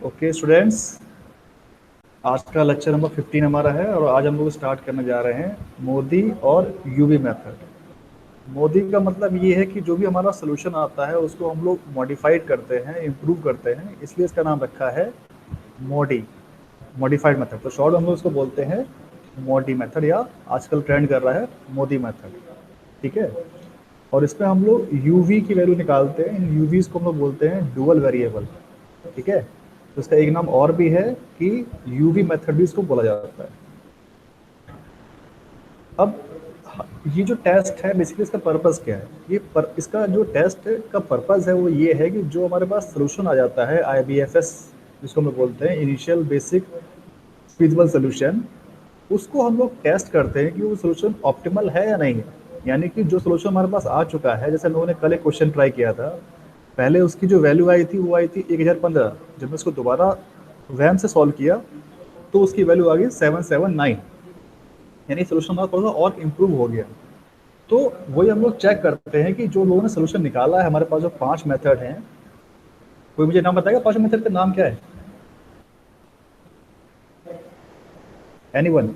Okay students, आज का lecture number 15 हमारा है और आज हम लोग स्टार्ट करने जा रहे हैं मोदी और यूवी मेथड। मोदी का मतलब ये है कि जो भी हमारा सोल्यूशन आता है उसको हम लोग मॉडिफाइड करते हैं, इम्प्रूव करते हैं, इसलिए इसका नाम रखा है मोडी, मॉडिफाइड मेथड। तो शॉर्ट हम लोग उसको बोलते हैं मोडी मेथड या आजकल ट्रेंड कर रहा है मोदी मेथड। ठीक है। और इसमें हम लोग यूवी की वैल्यू निकालते हैं। इन यूवीज को हम लोग बोलते हैं डुअल वेरिएबल। ठीक है। तो इसका एक नाम और भी है कि यूवी मेथड भी इसको बोला जाता है। अब ये जो टेस्ट है बेसिकली इसका पर्पस क्या है? इसका जो टेस्ट का पर्पस है वो ये है कि जो हमारे पास सोल्यूशन आ जाता है IBFS, जिसको हम लोग बोलते हैं इनिशियल बेसिक फीजिबल सोल्यूशन, उसको हम लोग टेस्ट करते हैं कि वो सोल्यूशन ऑप्टिमल है या नहीं है। यानी कि जो सोल्यूशन हमारे पास आ चुका है, जैसे हम लोगों ने कल एक क्वेश्चन ट्राई किया था, पहले उसकी जो वैल्यू आई थी वो आई थी 1015। जब मैं उसको दोबारा वैम से सॉल्व किया तो उसकी वैल्यू आ गई 779, यानी सोल्यूशन हमारा थोड़ा सा और इम्प्रूव हो गया। तो वही हम लोग चेक करते हैं कि जो लोगों ने सोल्यूशन निकाला है, हमारे पास जो 5 मेथड हैं, कोई मुझे नाम बताएगा 5 मेथड का नाम क्या है? Anyone?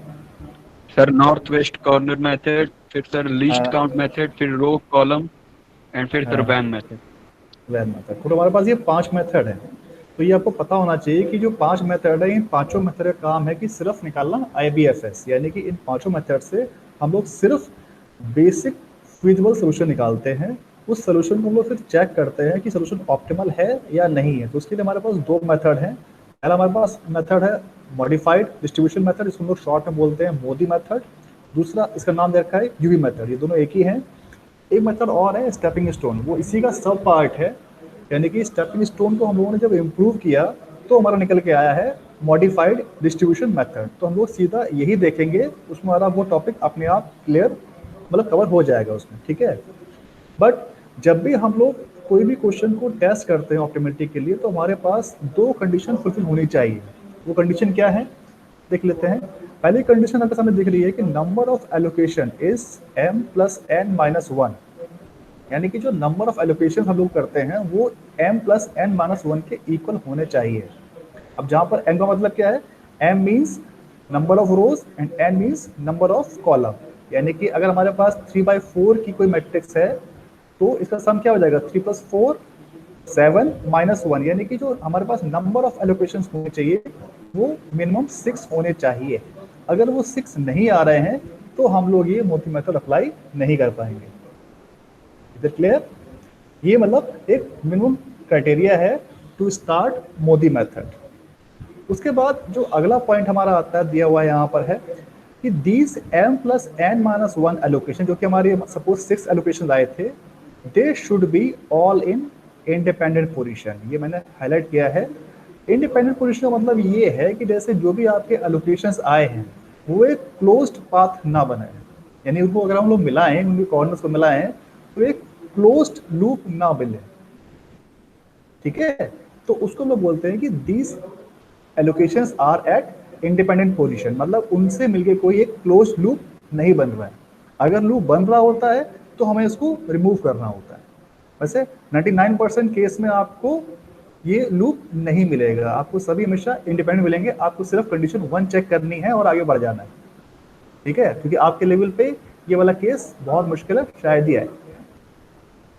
Sir north west corner method, फिर सर लीस्ट काउंट मेथड, फिर रो कॉलम एंड फिर सर वैम मेथड। वैम मेथड। तो हमारे पास ये 5 मेथड है। तो ये आपको पता होना चाहिए कि जो 5 मेथड है, इन पांचों मेथड का काम है कि सिर्फ निकालना IBFS, यानी कि इन पांचों मेथड से हम लोग सिर्फ बेसिक फिजिबल सोल्यूशन निकालते हैं। उस सोल्यूशन को हम लोग फिर चेक करते हैं कि सोल्यूशन ऑप्टिमल है या नहीं है। तो उसके लिए हमारे पास 2 मेथड हैं। पहला हमारे पास मेथड है मॉडिफाइड डिस्ट्रीब्यूशन मेथड, इसको हम लोग शॉर्ट में बोलते हैं मोदी मेथड। दूसरा इसका नाम दे रखा है यूवी मेथड। ये दोनों एक ही हैं। एक मेथड और है स्टेपिंग स्टोन, वो इसी का सब पार्ट है। यानी कि स्टेपिंग स्टोन को हम लोगों ने जब इम्प्रूव किया तो हमारा निकल के आया है मॉडिफाइड डिस्ट्रीब्यूशन मेथड। तो हम लोग सीधा यही देखेंगे, उसमें हमारा वो टॉपिक अपने आप क्लियर मतलब कवर हो जाएगा उसमें। ठीक है। बट जब भी हम लोग कोई भी क्वेश्चन को टेस्ट करते हैं ऑप्टिमिलिटी के लिए, तो हमारे पास 2 कंडीशन फुलफिल होनी चाहिए। वो कंडीशन क्या है देख लेते हैं। पहली कंडीशन आपके सामने दिख रही है कि number of allocation is m + n - 1, यानी कि जो नंबर ऑफ एलोकेशन हम लोग करते हैं वो m + n - 1 के इक्वल होने चाहिए। अब जहां पर m का मतलब क्या है, m means number of rose and n means number of column. यानी कि अगर हमारे पास 3/4 की कोई मैट्रिक्स है तो इसका सम क्या हो जाएगा, 3 + 4 7 - 1, यानी कि जो हमारे पास नंबर ऑफ एलोकेशन होने चाहिए वो मिनिमम 6 होने चाहिए। अगर वो 6 नहीं आ रहे हैं तो हम लोग ये मोदी मेथड अप्लाई नहीं कर पाएंगे। Is it clear? ये मतलब एक मिनिमम क्राइटेरिया है टू स्टार्ट मोदी मेथड। उसके बाद जो अगला पॉइंट हमारा आता है, दिया हुआ है यहाँ पर, है कि दीज m + n - 1 एलोकेशन, जो कि हमारे सपोज 6 एलोकेशन आए थे, they should be all in independent position. ये मैंने हाईलाइट किया है। इंडिपेंडेंट पोजीशन का मतलब ये है कि जैसे जो भी आपके एलोकेशंस आए हैं वो एक क्लोज्ड पाथ ना बनाए, यानी उनको अगर हम लोग मिलाएं, उनके कॉर्नर्स को मिलाएं तो एक क्लोज्ड लूप ना मिले। ठीक है। तो उसको हम लोग बोलते हैं कि these allocations are at independent position, मतलब उनसे मिलके कोई एक क्लोज लूप नहीं बन रहा है। अगर लूप बन रहा होता है तो हमें इसको रिमूव करना होता है। वैसे 99% केस में आपको ये लूप नहीं मिलेगा, आपको सभी हमेशा इंडिपेंडेंट मिलेंगे। आपको सिर्फ कंडीशन 1 चेक करनी है और आगे बढ़ जाना है। ठीक है, क्योंकि आपके लेवल पे ये वाला केस बहुत मुश्किल है, शायद ही है।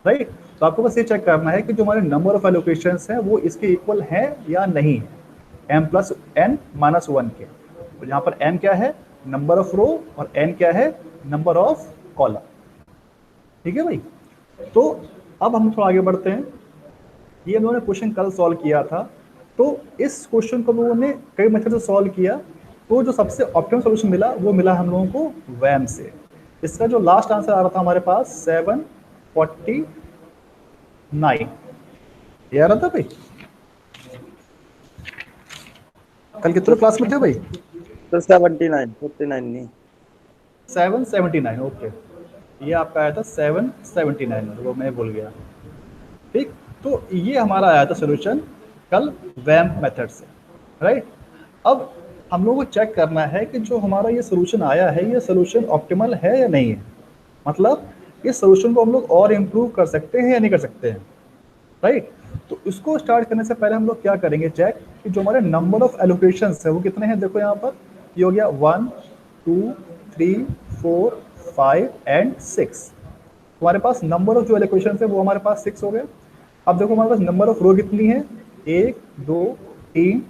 राइट। तो आपको बस ये चेक करना है कि जो हमारे नंबर ऑफ एलोकेशंस हैं वो इसके इक्वल हैं या नहीं है, m + n - 1 के। तो यहाँ पर m क्या है, नंबर ऑफ रो, और n क्या है, नंबर ऑफ कॉलम। ठीक है भाई। तो अब हम थोड़ा आगे बढ़ते हैं। ये हम लोगों ने क्वेश्चन कल सॉल्व किया था, तो इस क्वेश्चन को हम लोगों ने कई मेथड से सॉल्व किया। तो जो सबसे ऑप्टिमम सोल्यूशन मिला वो मिला हम लोगों को वैम से। इसका जो लास्ट आंसर आ रहा था हमारे पास 749, ये आ रहा था भाई। कल कितने क्लास में थे भाई? तो 79 49 नहीं 779। ओके, ये आपका आया था 779, वो मैं भूल गया। ठीक। तो ये हमारा आया था सोल्यूशन कल वैम मेथड से। राइट। अब हम लोगों को चेक करना है कि जो हमारा ये सोल्यूशन आया है ये सोल्यूशन ऑप्टिमल है या नहीं है। मतलब इस सोल्यूशन को हम लोग और इम्प्रूव कर सकते हैं या नहीं कर सकते हैं। राइट। तो इसको स्टार्ट करने से पहले हम लोग क्या करेंगे, चेक कि जो हमारे नंबर ऑफ एलोकेशंस है वो कितने हैं। देखो यहाँ पर ये हो गया 1 2 3 4 5 एंड 6। हमारे पास नंबर ऑफ जो एलोकेशंस है वो हमारे पास 6 हो गए। अब देखो हमारे पास नंबर ऑफ रो कितनी है, 1 2 3।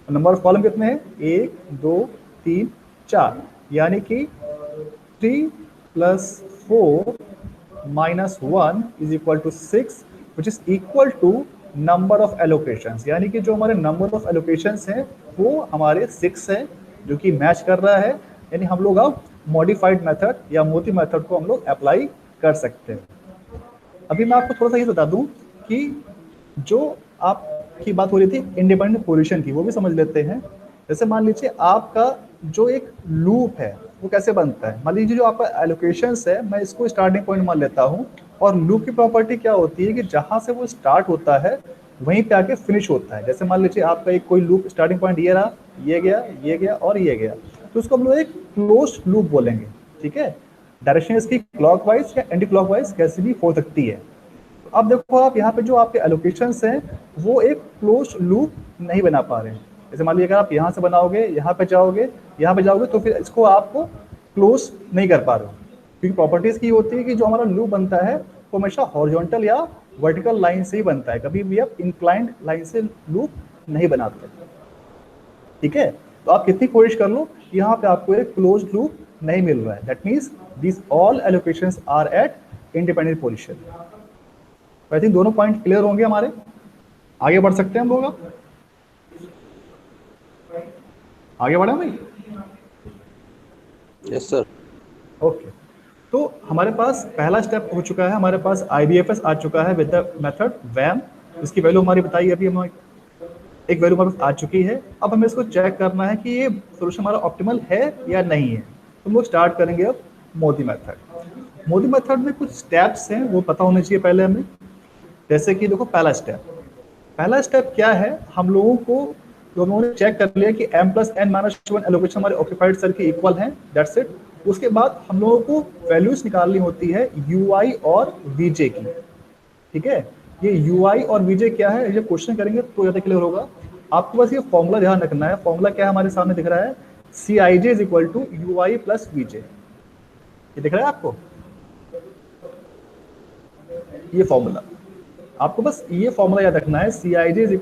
नंबर ऑफ कॉलम कितने हैं, 1 2 3 4, यानी कि 3 + 4 - 1 is equal to 6, which is equal to number of allocations. यानी कि जो हमारे नंबर ऑफ एलोकेशंस हैं वो हमारे 6 है, जो कि मैच कर रहा है। यानी हम लोग अब मॉडिफाइड मेथड या मोदी मेथड को हम लोग अप्लाई कर सकते हैं। अभी मैं आपको थोड़ा सा ये बता दूं कि जो आपकी बात हो रही थी इंडिपेंडेंट पोजीशन की, वो भी समझ लेते हैं। जैसे मान लीजिए आपका जो एक लूप है वो कैसे बनता है। मान लीजिए जो आपका एलोकेशंस है, मैं इसको स्टार्टिंग पॉइंट मान लेता हूँ, और लूप की प्रॉपर्टी क्या होती है कि जहाँ से वो स्टार्ट होता है वहीं पे आके फिनिश होता है। जैसे मान लीजिए आपका एक कोई लूप स्टार्टिंग पॉइंट ये रहा, ये गया और ये गया, तो उसको हम लोग एक क्लोज लूप बोलेंगे। ठीक है, डायरेक्शन इसकी क्लॉकवाइज या एंटी क्लॉकवाइज कैसे भी हो सकती है। अब देखो आप यहाँ पे जो आपके एलोकेशंस हैं वो एक क्लोज लूप नहीं बना पा रहे हैं। जैसे मान लीजिए अगर आप यहाँ से बनाओगे, यहाँ पे जाओगे तो फिर इसको आपको क्लोज नहीं कर पा रहे हो, क्योंकि प्रॉपर्टीज की होती है कि जो हमारा लूप बनता है वो हमेशा हॉरिजॉन्टल या वर्टिकल लाइन से ही बनता है, कभी भी आप इंक्लाइंड लाइन से लूप नहीं बनाते। ठीक है, तो आप कितनी कोशिश कर लो, यहाँ पे आपको एक क्लोज लूप नहीं मिल रहा है। That means this all allocations are at independent position. I think दोनों पॉइंट क्लियर होंगे हमारे। आगे बढ़ सकते हैं हम लोग, आगे बढ़े भाई। Yes sir. ओके, तो हमारे पास पहला स्टेप हो चुका है, हमारे पास IBFS आ चुका है विद द मेथड वैम। इसकी वैल्यू हमारी बताई अभी हमें, एक वैल्यू हमारे पास आ चुकी है। अब हमें इसको चेक करना है कि ये सोल्यूशन हमारा ऑप्टिमल है या नहीं है। तो हम लोग स्टार्ट करेंगे अब मोदी मेथड। मोदी मेथड में कुछ स्टेप्स हैं वो पता होने चाहिए पहले हमें। जैसे कि देखो पहला स्टेप क्या है, हम लोगों को जो हमने चेक कर लिया कि m + n - 1 एलोकेशन हमारे ऑक्यूपाइड सेल के इक्वल हैं, दैट्स इट। उसके बाद हम लोगों को वैल्यूज निकालनी होती है UI और VJ की। ठीक है, ये UI और VJ क्या है, ये क्वेश्चन करेंगे तो ज़्यादा क्लियर होगा। आपको बस ये फॉर्मूला ध्यान रखना है। फॉर्मूला क्या है, हमारे सामने दिख रहा है, CIJ = UI + VJ। ये दिख रहा है आपको, ये फॉर्मूला। आपको बस ये फॉर्मूला याद रखना है, CIJ =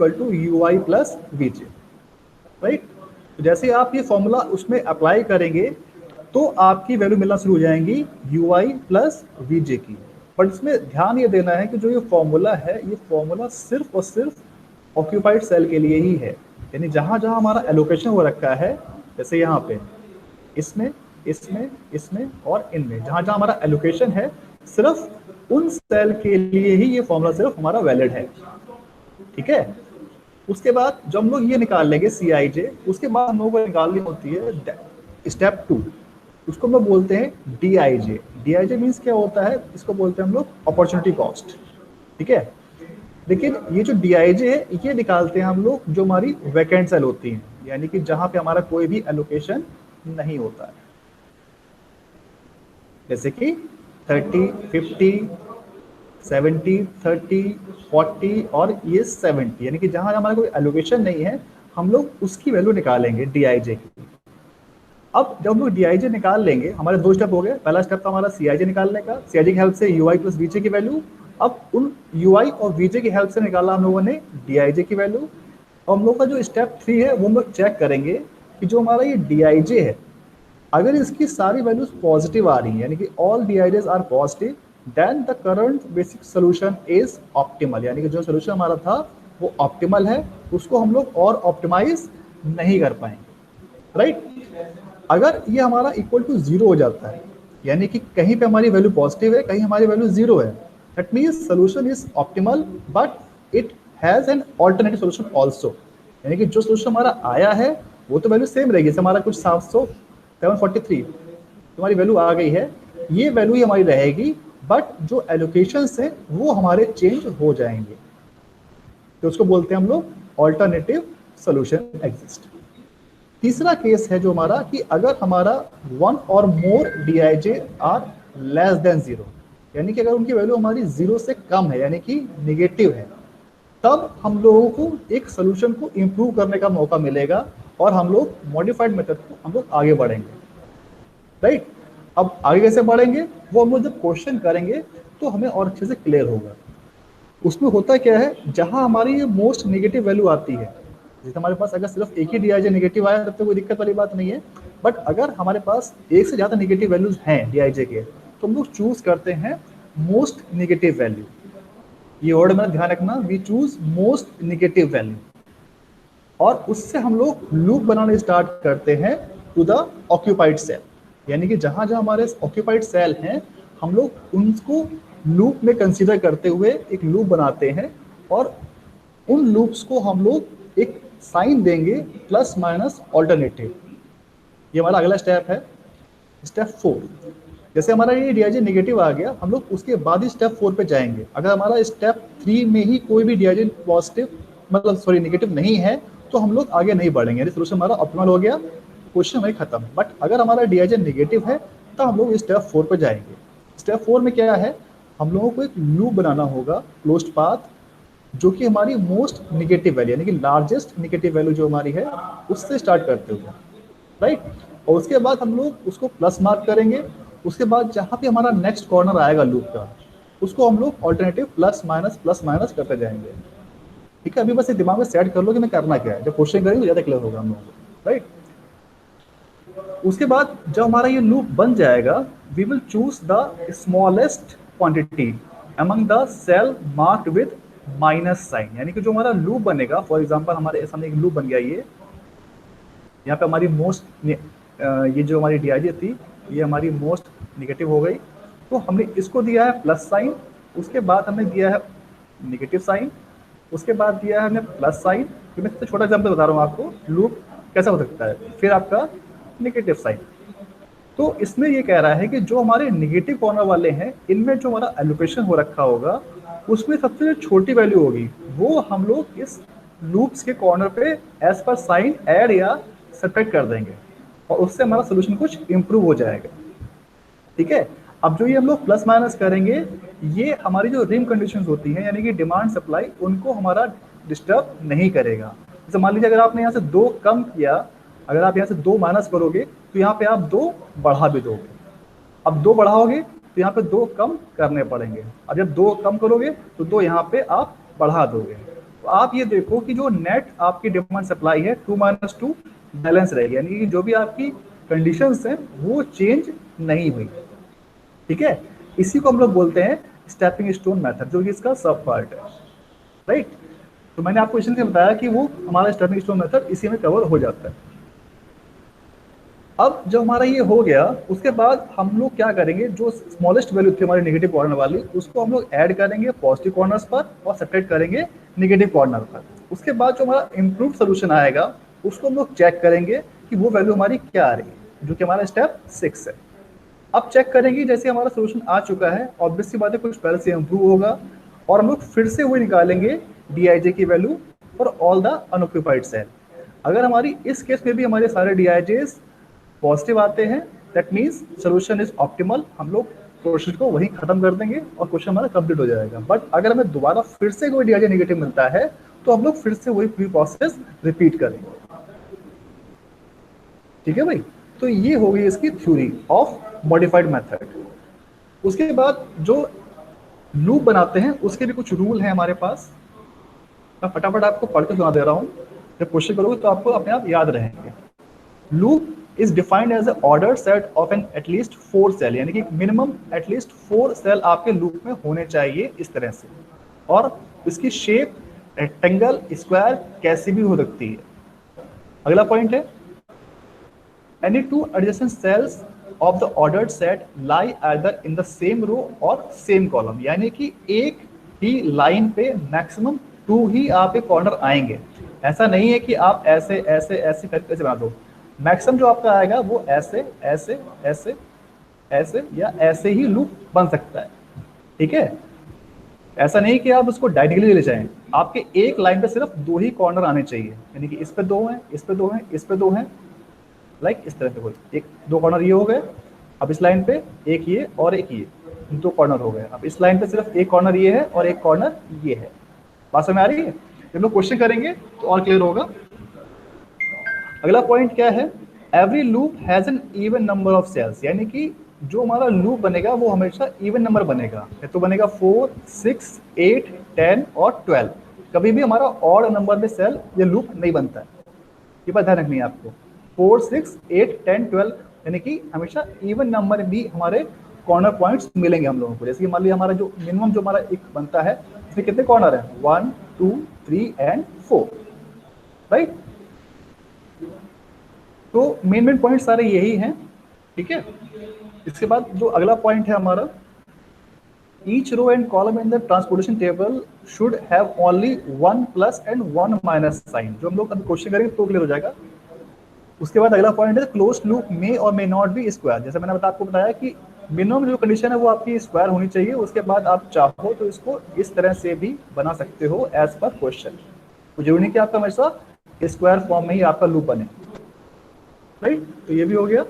UI + VJ, राइट। तो जैसे आप ये फॉर्मूला उसमें अप्लाई करेंगे तो आपकी वैल्यू मिलना शुरू हो जाएंगी UI + VJ की। बट इसमें ध्यान ये देना है कि जो ये फॉर्मूला है, ये फॉर्मूला सिर्फ और सिर्फ ऑक्यूपाइड सेल के लिए ही है। यानी जहाँ जहाँ हमारा एलोकेशन हो रखा है, जैसे यहाँ पे इसमें इसमें इसमें और इनमें, जहाँ जहाँ हमारा एलोकेशन है, सिर्फ उन सेल के लिए ही ये फॉर्मूला सिर्फ हमारा वैलिड है। ठीक है, उसके बाद जब हम लोग ये निकाल लेंगे CIJ, उसके बाद हम लोगों को निकालनी होती है स्टेप 2, उसको हम लोग बोलते हैं DIJ। DIJ मीन्स क्या होता है, इसको बोलते हैं हम लोग अपॉर्चुनिटी कॉस्ट। ठीक है, लेकिन ये जो DIJ है ये निकालते हैं हम लोग जो हमारी वैकेंट सेल होती हैं, यानी कि जहां पे हमारा कोई भी एलोकेशन नहीं होता है। जैसे कि 30 50 70 30 40 और ये 70, यानी कि जहां हमारा कोई एलोकेशन नहीं है हम लोग उसकी वैल्यू निकालेंगे DIJ की। अब जब हम लोग DIJ निकाल लेंगे, हमारे दो स्टेप हो गए। पहला स्टेप था हमारा CIJ निकालने का, CIJ की हेल्प से UI + VJ की वैल्यू। अब उन UI और VJ की हेल्प से निकाला हम लोगों ने DIJ की वैल्यू। और हम लोग का जो स्टेप 3 है वो हम लोग चेक करेंगे कि जो हमारा ये DIJ है, अगर इसकी सारी वैल्यूज पॉजिटिव आ रही हैं, यानी कि all DIJs are positive, then the current basic solution is optimal. यानी कि जो सोल्यूशन हमारा था वो ऑप्टिमल है, उसको हम लोग और ऑप्टिमाइज नहीं कर पाएंगे, राइट। अगर ये हमारा इक्वल टू 0 हो जाता है, यानी कि कहीं पे हमारी वैल्यू पॉजिटिव है, कहीं हमारी वैल्यू 0 है, that means solution is optimal but it has an alternative solution also. यानी कि जो सोल्यूशन हमारा आया है वो तो वैल्यू सेम रहेगी, हमारा कुछ 743 तुम्हारी वैल्यू आ गई है, ये वैल्यू ही हमारी रहेगी, बट जो एलोकेशंस हैं वो हमारे चेंज हो जाएंगे। तो उसको बोलते हैं हम लोग ऑल्टरनेटिव सोल्यूशन एग्जिस्ट। तीसरा केस है जो हमारा कि अगर हमारा 1 और मोर DIJ आर लेस देन 0, यानी कि अगर उनकी वैल्यू हमारी 0 से कम है, यानी कि निगेटिव है, तब हम लोगों को एक सोल्यूशन को इम्प्रूव करने का मौका मिलेगा और हम लोग मॉडिफाइड मेथड को हम लोग आगे बढ़ेंगे, राइट। अब आगे कैसे बढ़ेंगे वो हम लोग जब क्वेश्चन करेंगे तो हमें और अच्छे से क्लियर होगा। उसमें होता क्या है, जहां हमारी ये मोस्ट नेगेटिव वैल्यू आती है, जैसे हमारे पास अगर सिर्फ एक ही डीआईजे नेगेटिव आया तब तो कोई दिक्कत वाली बात नहीं है, बट अगर हमारे पास एक से ज़्यादा नेगेटिव वैल्यूज हैं डीआईजे के तो हम लोग चूज करते हैं मोस्ट नेगेटिव वैल्यू। ये वर्ड में ध्यान रखना, we choose most negative value, और उससे हम लोग लूप बनाने स्टार्ट करते हैं टू द ऑक्यूपाइड सेल, यानी कि जहां जहां हमारे ऑक्यूपाइड सेल हैं हम लोग उनको लूप में कंसीडर करते हुए एक लूप बनाते हैं, और उन लूप्स को हम लोग एक साइन देंगे प्लस माइनस ऑल्टरनेटिव। ये हमारा अगला स्टेप है, स्टेप 4। जैसे हमारा ये डीआईजे नेगेटिव आ गया, हम लोग उसके बाद ही स्टेप 4 पे जाएंगे। अगर हमारा स्टेप 3 में ही कोई भी डीआईजे पॉजिटिव मतलब सॉरी नेगेटिव नहीं है तो हम लोग आगे नहीं बढ़ेंगे, यानी सोल्यूशन हमारा ऑप्टिमल हो गया, क्वेश्चन वही खत्म। बट अगर हमारा डीआईजे नेगेटिव है तो हम लोग स्टेप 4 पे जाएंगे। स्टेप 4 में क्या है, हम लोगों को एक लूप बनाना होगा क्लोज्ड पाथ, जो कि हमारी मोस्ट नेगेटिव वैल्यू यानी कि लार्जेस्ट नेगेटिव वैल्यू जो हमारी है उससे स्टार्ट करते हुए, राइट। और उसके बाद हम लोग उसको प्लस मार्क करेंगे। उसके बाद जहाँ पे हमारा नेक्स्ट कॉर्नर आएगा लूप का, उसको हम लोग ऑल्टरनेटिव प्लस माइनस करते जाएंगे। ठीक है, अभी बस ये दिमाग में सेट कर लो कि मैं करना क्या है, जब क्वेश्चन करेंगे तो ज़्यादा क्लियर होगा हम लोगों को, राइट। उसके बाद जब हमारा ये लूप बन जाएगा, we will choose the smallest quantity among the cell marked with minus sign, यानी कि जो हमारा लूप बनेगा, फॉर एग्जांपल हमारे सामने एक लूप बन गया, ये यहाँ पे हमारी मोस्ट ये जो हमारी डीआईजे थी ये हमारी मोस्ट नेगेटिव हो गई, तो हमने इसको दिया है प्लस साइन, उसके बाद हमने दिया है नेगेटिव साइन, उसके बाद दिया है हमने प्लस साइन। तो मैं सबसे छोटा एग्जाम्पल बता रहा हूँ आपको लूप कैसा हो सकता है, फिर आपका नेगेटिव साइन। तो इसमें ये कह रहा है कि जो हमारे नेगेटिव कॉर्नर वाले हैं इनमें जो हमारा एलोकेशन हो रखा होगा उसमें सबसे छोटी वैल्यू होगी वो हम लोग इस लूप्स के कॉर्नर पे एज पर साइन ऐड या सब्ट्रैक्ट कर देंगे, और उससे हमारा सोल्यूशन कुछ इम्प्रूव हो जाएगा। ठीक है, अब जो ये हम लोग प्लस माइनस करेंगे, ये हमारी जो रिम कंडीशंस होती हैं यानी कि डिमांड सप्लाई, उनको हमारा डिस्टर्ब नहीं करेगा। जैसे मान लीजिए अगर आपने यहाँ से 2 कम किया, अगर आप यहाँ से 2 माइनस करोगे तो यहाँ पे आप 2 बढ़ा भी दोगे। अब 2 बढ़ाओगे तो यहाँ पे 2 कम करने पड़ेंगे। अब जब 2 कम करोगे तो 2 यहाँ पे आप बढ़ा दोगे। तो आप ये देखो कि जो नेट आपकी डिमांड सप्लाई है 2 - 2 बैलेंस रहेगी, यानी कि जो भी आपकी कंडीशंस हैं वो चेंज नहीं हुई। ठीक है, इसी को हम लोग बोलते हैं स्टेपिंग स्टोन मेथड, जो कि इसका सब पार्ट है, राइट। तो मैंने आपको इसलिए बताया कि वो हमारा स्टेपिंग स्टोन मेथड इसी में कवर हो जाता है। अब जब हमारा ये हो गया, उसके बाद हम लोग क्या करेंगे, जो स्मॉलेस्ट वैल्यू थी हमारी नेगेटिव कॉर्नर वाली, उसको हम लोग ऐड करेंगे पॉजिटिव कॉर्नर्स पर और सेपरेट करेंगे नेगेटिव कॉर्नर पर। उसके बाद जो हमारा इम्प्रूव सोल्यूशन आएगा उसको हम लोग चेक करेंगे कि वो वैल्यू हमारी क्या आ रही है, जो कि हमारा स्टेप 6 है। अब चेक करेंगे जैसे हमारा सोल्यूशन आ चुका है, ऑब्वियसली बात है कुछ पहले से इम्प्रूव होगा, और हम लोग फिर से वही निकालेंगे डीआईजे की value for all the unoccupied cell. अगर हमारी इस केस में भी हमारे सारे डीआईजेस पॉजिटिव आते हैं, that means solution is optimal, हम लोग प्रोसेस को वहीं खत्म कर देंगे और क्वेश्चन हमारा कंप्लीट हो जाएगा। बट अगर हमें दोबारा फिर से कोई डीआईजे नेगेटिव मिलता है तो हम लोग फिर से वही पूरी प्रोसेस रिपीट करेंगे। ठीक है भाई, तो ये हो गई इसकी थ्योरी ऑफ मॉडिफाइड मेथड। उसके बाद जो लूप बनाते हैं उसके भी कुछ रूल हैं हमारे पास, मैं फटाफट आपको पढ़ के सुना दे रहा हूँ, जब क्वेश्चन करोगे तो आपको अपने आप याद रहेंगे। Loop is defined as order set of an at least 4 cell, यानी कि मिनिमम एटलीस्ट 4 सेल आपके लूप में होने चाहिए इस तरह से, और इसकी शेप रेक्टेंगल, स्क्वायर कैसी भी हो सकती है। अगला पॉइंट है, any two adjacent cells of the ordered set lie either in the same row or same column, यानी कि एक ही लाइन पे मैक्सिमम 2 ही आप एक कॉर्नर आएंगे। ऐसा नहीं है कि आप ऐसे ऐसे ऐसे करके ऐसे बना दो, मैक्सिमम जो आपका आएगा वो ऐसे ऐसे ऐसे ऐसे या ऐसे ही लूप बन सकता है। ठीक है, ऐसा नहीं कि आप उसको डायरेक्टली ले जाएं, आपके एक लाइन पे सिर्फ 2 ही कॉर्नर आने चाहिए, यानी कि इस पे 2 हैं, इस पे 2 हैं, इस पे 2 हैं, लाइक इस तरह से कोई 1-2 कॉर्नर ये हो गए। अब इस लाइन पे एक ये और एक ये, 2 कॉर्नर हो गए। अब इस लाइन पे सिर्फ एक कॉर्नर ये है और एक कॉर्नर ये है। बात समझ में आ रही है? जब लोग क्वेश्चन करेंगे तो और क्लियर होगा। अगला पॉइंट क्या है, every loop has an even number of cells, यानी कि जो हमारा लूप बनेगा वो हमेशा इवन नंबर बनेगा, तो बनेगा 4, 6, 8, 10 और 12। कभी भी हमारा ऑड नंबर में सेल या लूप नहीं बनता है, ये बात ध्यान रखनी है आपको। 4, 6, 8, 10, 12 यानी कि हमेशा इवन नंबर भी हमारे कॉर्नर पॉइंट्स मिलेंगे हम लोगों को। जैसे कि मान लिया हमारा जो मिनिमम जो हमारा एक बनता है इसमें कितने कॉर्नर है, 1, 2, 3 एंड 4, राइट। तो मेन पॉइंट सारे यही हैं, ठीक है। इसके बाद जो अगला पॉइंट है हमारा, each row and column in the transportation table should have only 1 plus and 1 minus sign. जो हम लोग अभी क्वेश्चन करेंगे तो क्लियर हो जाएगा। उसके बाद अगला पॉइंट है क्लोज्ड लूप मे और मे नॉट बी स्क्वायर। जैसे मैंने आपको बताया कि मिनिमम जो कंडीशन है वो आपकी स्क्वायर होनी चाहिए, उसके बाद आप चाहो तो इसको इस तरह से भी बना सकते हो एज पर क्वेश्चन। तो जरूरी नहीं कि आपका हमेशा स्क्वायर फॉर्म में ही आपका लूप बने, राइट। तो ये भी हो गया।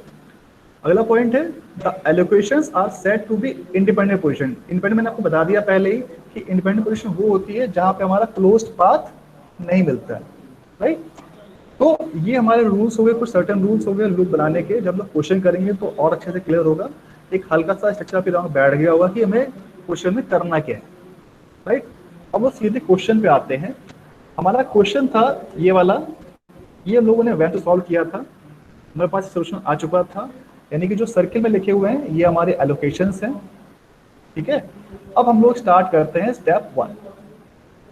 अगला पॉइंट है the allocations are set to be independent position. Independent मैंने आपको बता दिया पहले ही कि इंडिपेंडेंट पोजीशन वो होती है जहां पे हमारा क्लोज्ड पाथ नहीं मिलता है, राइट। तो ये हमारे रूल्स हो गए, कुछ सर्टेन रूल्स हो गए लूप बनाने के। जब लोग क्वेश्चन करेंगे तो और अच्छे से क्लियर होगा। एक हल्का सा स्ट्रक्चर आपके दिमाग में बैठ गया होगा कि हमें क्वेश्चन में करना क्या है, राइट। अब वो सीधे क्वेश्चन पे आते हैं। हमारा क्वेश्चन था ये वाला, ये हम लोगों ने वैन टू सॉल्व किया था, हमारे पास सोल्यूशन आ चुका था। यानी कि जो सर्किल में लिखे हुए हैं ये हमारे एलोकेशंस हैं, ठीक है। अब हम लोग स्टार्ट करते हैं स्टेप 1।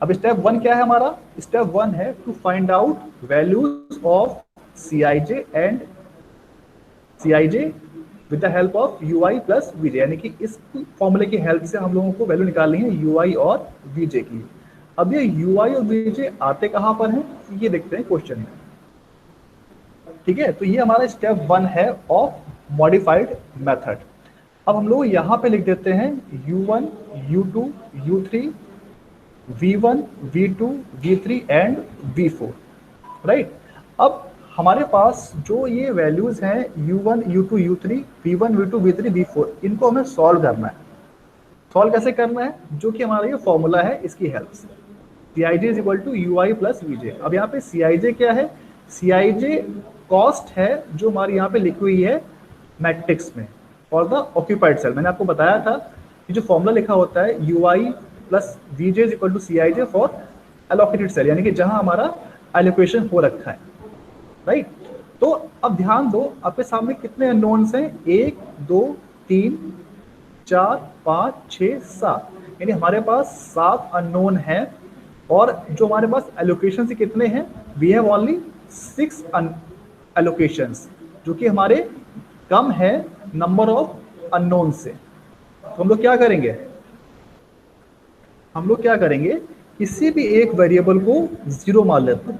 अब स्टेप 1 क्या है हमारा, स्टेप 1 है to find out values of Cij and Cij with the help of Ui plus Vj। यानी कि इस फॉर्मूले की हेल्प से हम लोगों को वैल्यू निकालनी है Ui और Vj की। अब ये Ui और Vj आते कहाँ पर हैं ये देखते हैं क्वेश्चन में, ठीक है। तो ये हमारा स्टेप 1 है ऑफ मॉडिफाइड मेथड। अब हम लोग यहाँ पे लिख देते हैं U1, U2, U3, V1, V2, V3 and V4, right. अब हमारे पास जो ये वैल्यूज हैं U1, U2, U3, V1, V2, V3, V4, इनको हमें सॉल्व करना है। सॉल्व कैसे करना है, जो कि हमारा ये फॉर्मूला है इसकी हेल्प से, Cij is equal to Ui plus Vj। अब यहाँ पे Cij क्या है, Cij कॉस्ट है जो हमारी यहाँ पे लिखी हुई है मैट्रिक्स में फॉर द ऑक्यूपाइड सेल। मैंने आपको बताया था कि जो फॉर्मूला लिखा होता है Ui plus Vj is equal to Cij for allocated cell, यानी कि जहां हमारा एलोकेशन हो रखा है, राइट। तो अब ध्यान दो, आपके सामने कितने अननोन्स हैं, 1, 2, 3, 4, 5, 6, 7, यानी हमारे पास 7 अननोन हैं। और जो हमारे पास एलोकेशन से कितने हैं, वी हैव ओनली 6 एलोकेशंस, जो कि हमारे कम है नंबर ऑफ अननोन से। तो हम लोग क्या करेंगे, हम लोग क्या करेंगे, किसी भी एक वेरिएबल को 0 मान लेते हैं,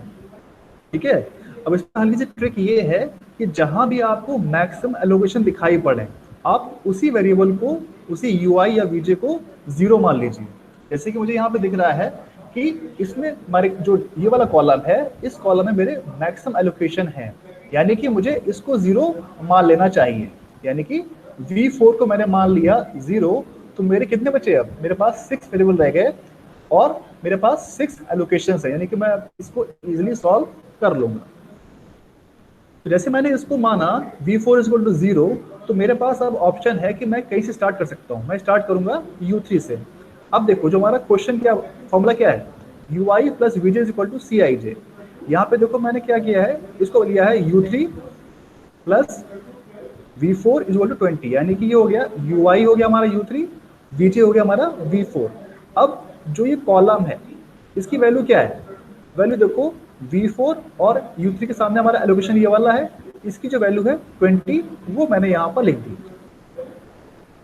ठीक है। अब इसमें हल्की सी ट्रिक ये है कि जहां भी आपको मैक्सिमम एलोकेशन दिखाई पड़े आप उसी वेरिएबल को, उसी Ui या Vj को 0 मान लीजिए। जैसे कि मुझे यहाँ पे दिख रहा है कि इसमें हमारे जो ये वाला कॉलम है, इस कॉलम में मेरे मैक्सिमम एलोकेशन है, यानी कि मुझे इसको 0 मान लेना चाहिए। यानी कि V4 को मैंने मान लिया 0, तो मेरे कितने बचे, अब मेरे पास 6 वेरिएबल रह गए और मेरे पास 6 एलोकेशंस है, यानी कि मैं इसको इजीली सॉल्व कर लूंगा। तो जैसे मैंने इसको माना V4 इज इक्वल टू 0, तो मेरे पास अब ऑप्शन है कि मैं कहीं से स्टार्ट कर सकता हूँ। मैं स्टार्ट करूंगा U3 से। अब देखो जो हमारा क्वेश्चन क्या फॉर्मूला क्या है, Ui plus Vj is equal to Cij। यहाँ पे देखो मैंने क्या किया है, इसको लिया है U3 plus V4 is equal to 20, यानी कि ये हो गया Ui हो गया हमारा U3, Vj हो गया हमारा V4। अब जो ये कॉलम है इसकी वैल्यू क्या है, वैल्यू देखो V4 और U3 के सामने हमारा एलोकेशन ये वाला है, इसकी जो वैल्यू है 20 वो मैंने यहाँ पर लिख दी,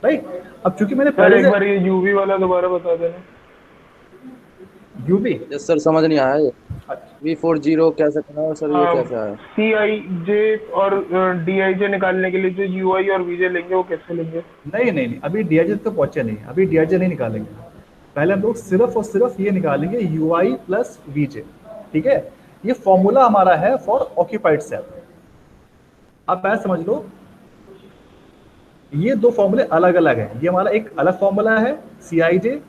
राइट। अब चूंकि मैंने पहले एक बार ये UV वाला दोबारा बता देना। UV, यस सर, समझ नहीं आया ये V4 0 कैसे करना है सर, ये कैसे आया। Cij और Dij निकालने के लिए जो Ui और Vj लेंगे वो कैसे लेंगे? नहीं, अभी Dij तो पहुंचे नहीं, अभी Dij नहीं निकालेंगे। पहले हम लोग सिर्फ और सिर्फ ये निकालेंगे Ui प्लस Vj, ठीक है। ये फॉर्मूला हमारा है फॉर ऑक्यूपाइड सेल। आप ऐसा समझ लो, ये दो फॉर्मूले अलग अलग हैं। ये हमारा एक अलग फॉर्मूला है Cij,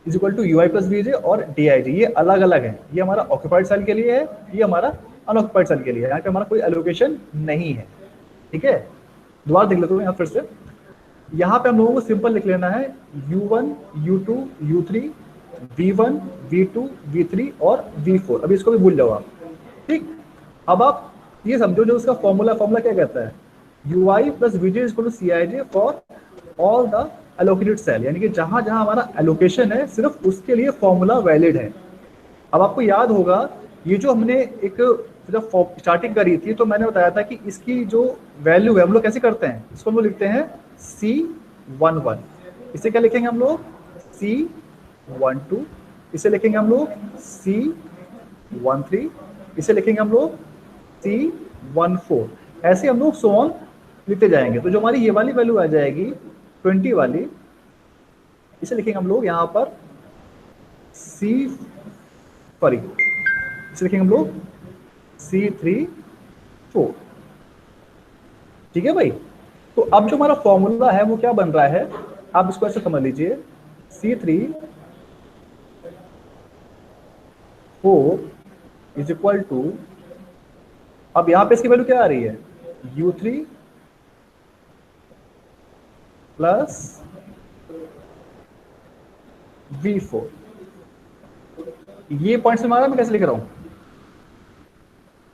is equal to ui plus vj और dij, ये अलग अलग है। ये हमारा ऑक्यूपाइड सेल के लिए है, ये हमारा अनऑक्यूपाइड सेल के लिए है। यहाँ पे हमारा कोई एलोकेशन नहीं है, ठीक है। दोबारा देख लेते हैं यहाँ फिर से। यहाँ पे हम लोगों को सिंपल लिख लेना है u1, u2, u3, v1, v2, v3 और v4। अभी इसको भी भूल जाओ आप, ठीक। अब आप ये समझो जो उसका फॉर्मूला क्या कहता है, ui plus VJ is equal to cij for all the allocated cell, यानी कि जहां जहां हमारा एलोकेशन है सिर्फ उसके लिए फॉर्मूला वैलिड है। अब आपको याद होगा ये जो हमने एक जब स्टार्टिंग करी थी तो मैंने बताया था कि इसकी जो वैल्यू है हम लोग कैसे करते हैं, इसको हम लोग लिखते हैं C11, इसे क्या लिखेंगे हम लोग C12, इसे लिखेंगे हम लोग C13, इसे लिखेंगे हम लोग C14, ऐसे हम लोग सो ऑन लिखते जाएंगे। तो जो हमारी ये वाली वैल्यू आ जाएगी 20 वाली, इसे लिखेंगे हम लोग यहाँ पर इसे लिखेंगे हम लोग C34, ठीक है भाई। तो अब जो हमारा फॉर्मूला है वो क्या बन रहा है, आप इसको ऐसे समझ लीजिए C34 इज इक्वल टू, अब यहां पे इसकी वैल्यू क्या आ रही है, u3 प्लस v4। ये पॉइंट से मारा मैं कैसे लिख रहा हूं,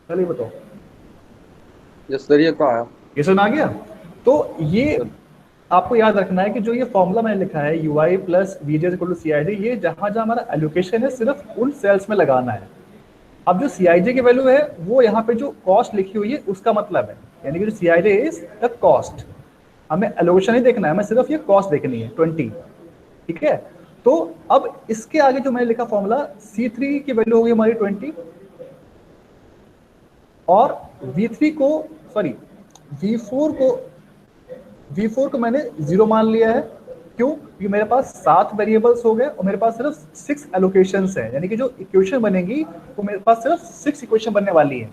चलिए बताओ। यस सर, ये कहाँ है? ये सुना गया। तो ये आपको याद रखना है कि जो ये फॉर्मूला मैंने लिखा है ui plus VJ equal to cij, ये जहां जहां हमारा एलोकेशन है सिर्फ उन सेल्स में लगाना है। अब जो cij की वैल्यू है वो यहाँ पे जो कॉस्ट लिखी हुई है उसका मतलब है, यानी कि जो cij इज द कॉस्ट, हमें एलोकेशन नहीं देखना है, हमें सिर्फ ये कॉस्ट देखनी है 20, ठीक है। तो अब इसके आगे जो मैंने लिखा फॉर्मूला C3 की वैल्यू होगी हमारी 20 और V3 को सॉरी V4 को मैंने 0 मान लिया है। क्यों? क्योंकि मेरे पास 7 वेरिएबल्स हो गए और मेरे पास सिर्फ 6 एलोकेशंस है, यानी कि जो इक्वेशन बनेगी वो मेरे पास सिर्फ 6 इक्वेशन बनने वाली है,